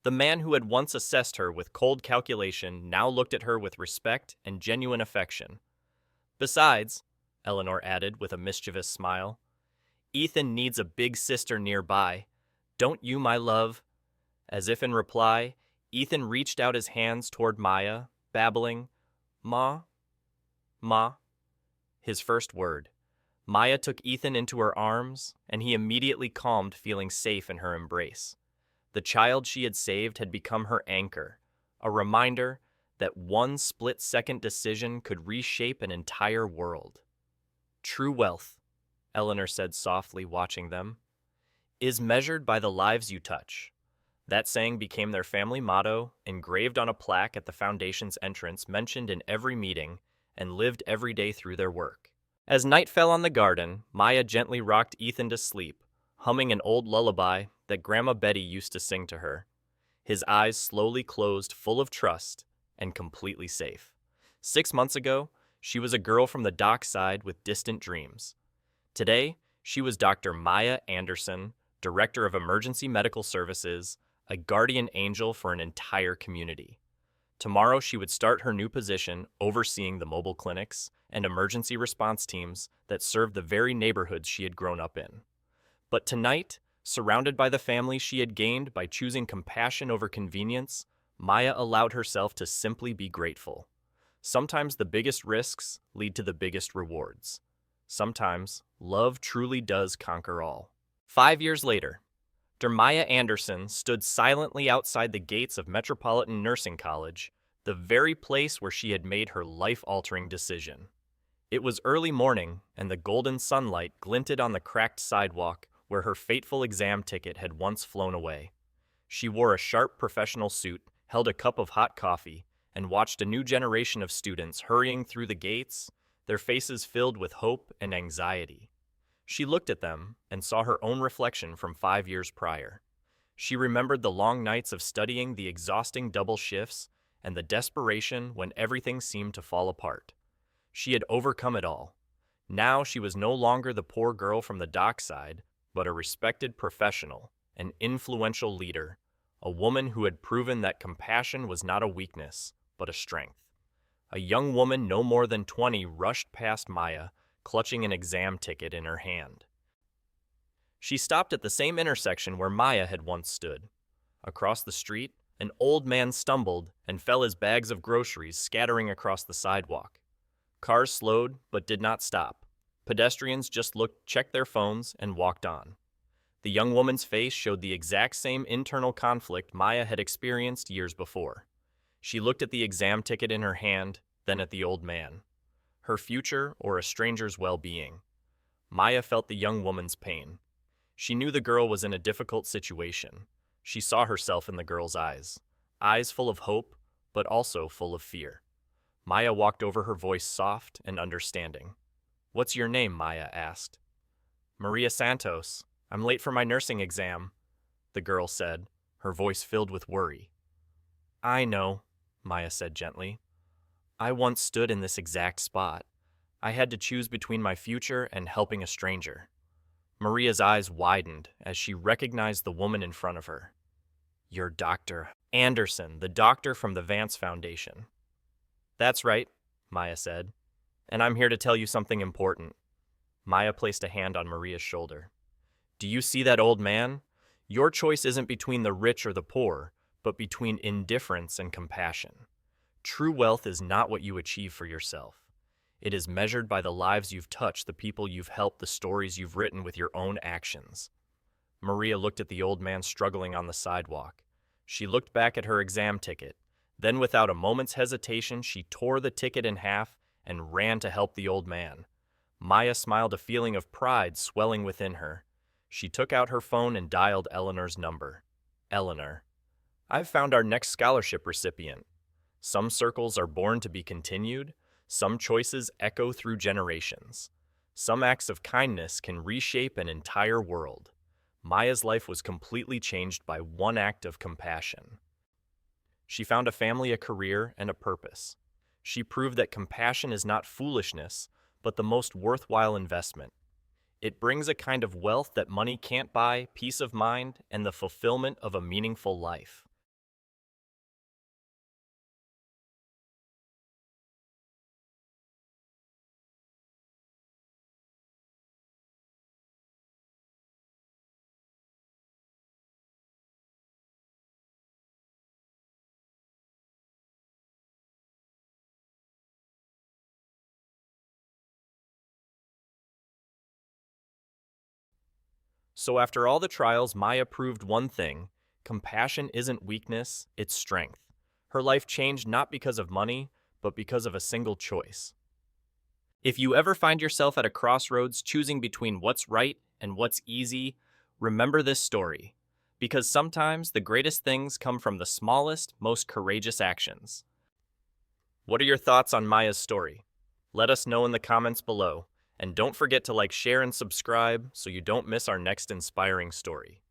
The man who had once assessed her with cold calculation now looked at her with respect and genuine affection. "Besides," Eleanor added with a mischievous smile, "Ethan needs a big sister nearby. Don't you, my love?" As if in reply, Ethan reached out his hands toward Maya, babbling, "Ma, Ma," his first word. Maya took Ethan into her arms, and he immediately calmed, feeling safe in her embrace. The child she had saved had become her anchor, a reminder that one split-second decision could reshape an entire world. "True wealth," Eleanor said softly, watching them, "is measured by the lives you touch." That saying became their family motto, engraved on a plaque at the foundation's entrance, mentioned in every meeting, and lived every day through their work. As night fell on the garden, Maya gently rocked Ethan to sleep, humming an old lullaby that Grandma Betty used to sing to her. His eyes slowly closed, full of trust and completely safe. 6 months ago, she was a girl from the dockside with distant dreams. Today, she was Dr. Maya Anderson, Director of Emergency Medical Services, a guardian angel for an entire community. Tomorrow, she would start her new position overseeing the mobile clinics and emergency response teams that served the very neighborhoods she had grown up in. But tonight, surrounded by the family she had gained by choosing compassion over convenience, Maya allowed herself to simply be grateful. Sometimes the biggest risks lead to the biggest rewards. Sometimes love truly does conquer all. 5 years later, Maya Anderson stood silently outside the gates of Metropolitan Nursing College, the very place where she had made her life-altering decision. It was early morning, and the golden sunlight glinted on the cracked sidewalk where her fateful exam ticket had once flown away. She wore a sharp professional suit, held a cup of hot coffee, and watched a new generation of students hurrying through the gates, their faces filled with hope and anxiety. She looked at them and saw her own reflection from 5 years prior. She remembered the long nights of studying, the exhausting double shifts, and the desperation when everything seemed to fall apart. She had overcome it all. Now she was no longer the poor girl from the dockside, but a respected professional, an influential leader, a woman who had proven that compassion was not a weakness, but a strength. A young woman no more than 20 rushed past Maya, clutching an exam ticket in her hand. She stopped at the same intersection where Maya had once stood. Across the street, an old man stumbled and fell, his bags of groceries scattering across the sidewalk. Cars slowed but did not stop. Pedestrians just checked their phones, and walked on. The young woman's face showed the exact same internal conflict Maya had experienced years before. She looked at the exam ticket in her hand, then at the old man. Her future or a stranger's well-being. Maya felt the young woman's pain. She knew the girl was in a difficult situation. She saw herself in the girl's eyes full of hope, but also full of fear. Maya walked over, her voice soft and understanding. "What's your name?" Maya asked. "Maria Santos. I'm late for my nursing exam," the girl said, her voice filled with worry. "I know," Maya said gently. "I once stood in this exact spot. I had to choose between my future and helping a stranger." Maria's eyes widened as she recognized the woman in front of her. "You're Dr. Anderson, the doctor from the Vance Foundation." "That's right," Maya said. "And I'm here to tell you something important." Maya placed a hand on Maria's shoulder. "Do you see that old man? Your choice isn't between the rich or the poor, but between indifference and compassion. True wealth is not what you achieve for yourself. It is measured by the lives you've touched, the people you've helped, the stories you've written with your own actions." Maria looked at the old man struggling on the sidewalk. She looked back at her exam ticket. Then, without a moment's hesitation, she tore the ticket in half and ran to help the old man. Maya smiled, a feeling of pride swelling within her. She took out her phone and dialed Eleanor's number. "Eleanor, I've found our next scholarship recipient. Some circles are born to be continued. Some choices echo through generations. Some acts of kindness can reshape an entire world." Maya's life was completely changed by one act of compassion. She found a family, a career, and a purpose. She proved that compassion is not foolishness, but the most worthwhile investment. It brings a kind of wealth that money can't buy, peace of mind, and the fulfillment of a meaningful life. So after all the trials, Maya proved one thing: compassion isn't weakness, it's strength. Her life changed not because of money, but because of a single choice. If you ever find yourself at a crossroads choosing between what's right and what's easy, remember this story. Because sometimes the greatest things come from the smallest, most courageous actions. What are your thoughts on Maya's story? Let us know in the comments below. And don't forget to like, share, and subscribe so you don't miss our next inspiring story.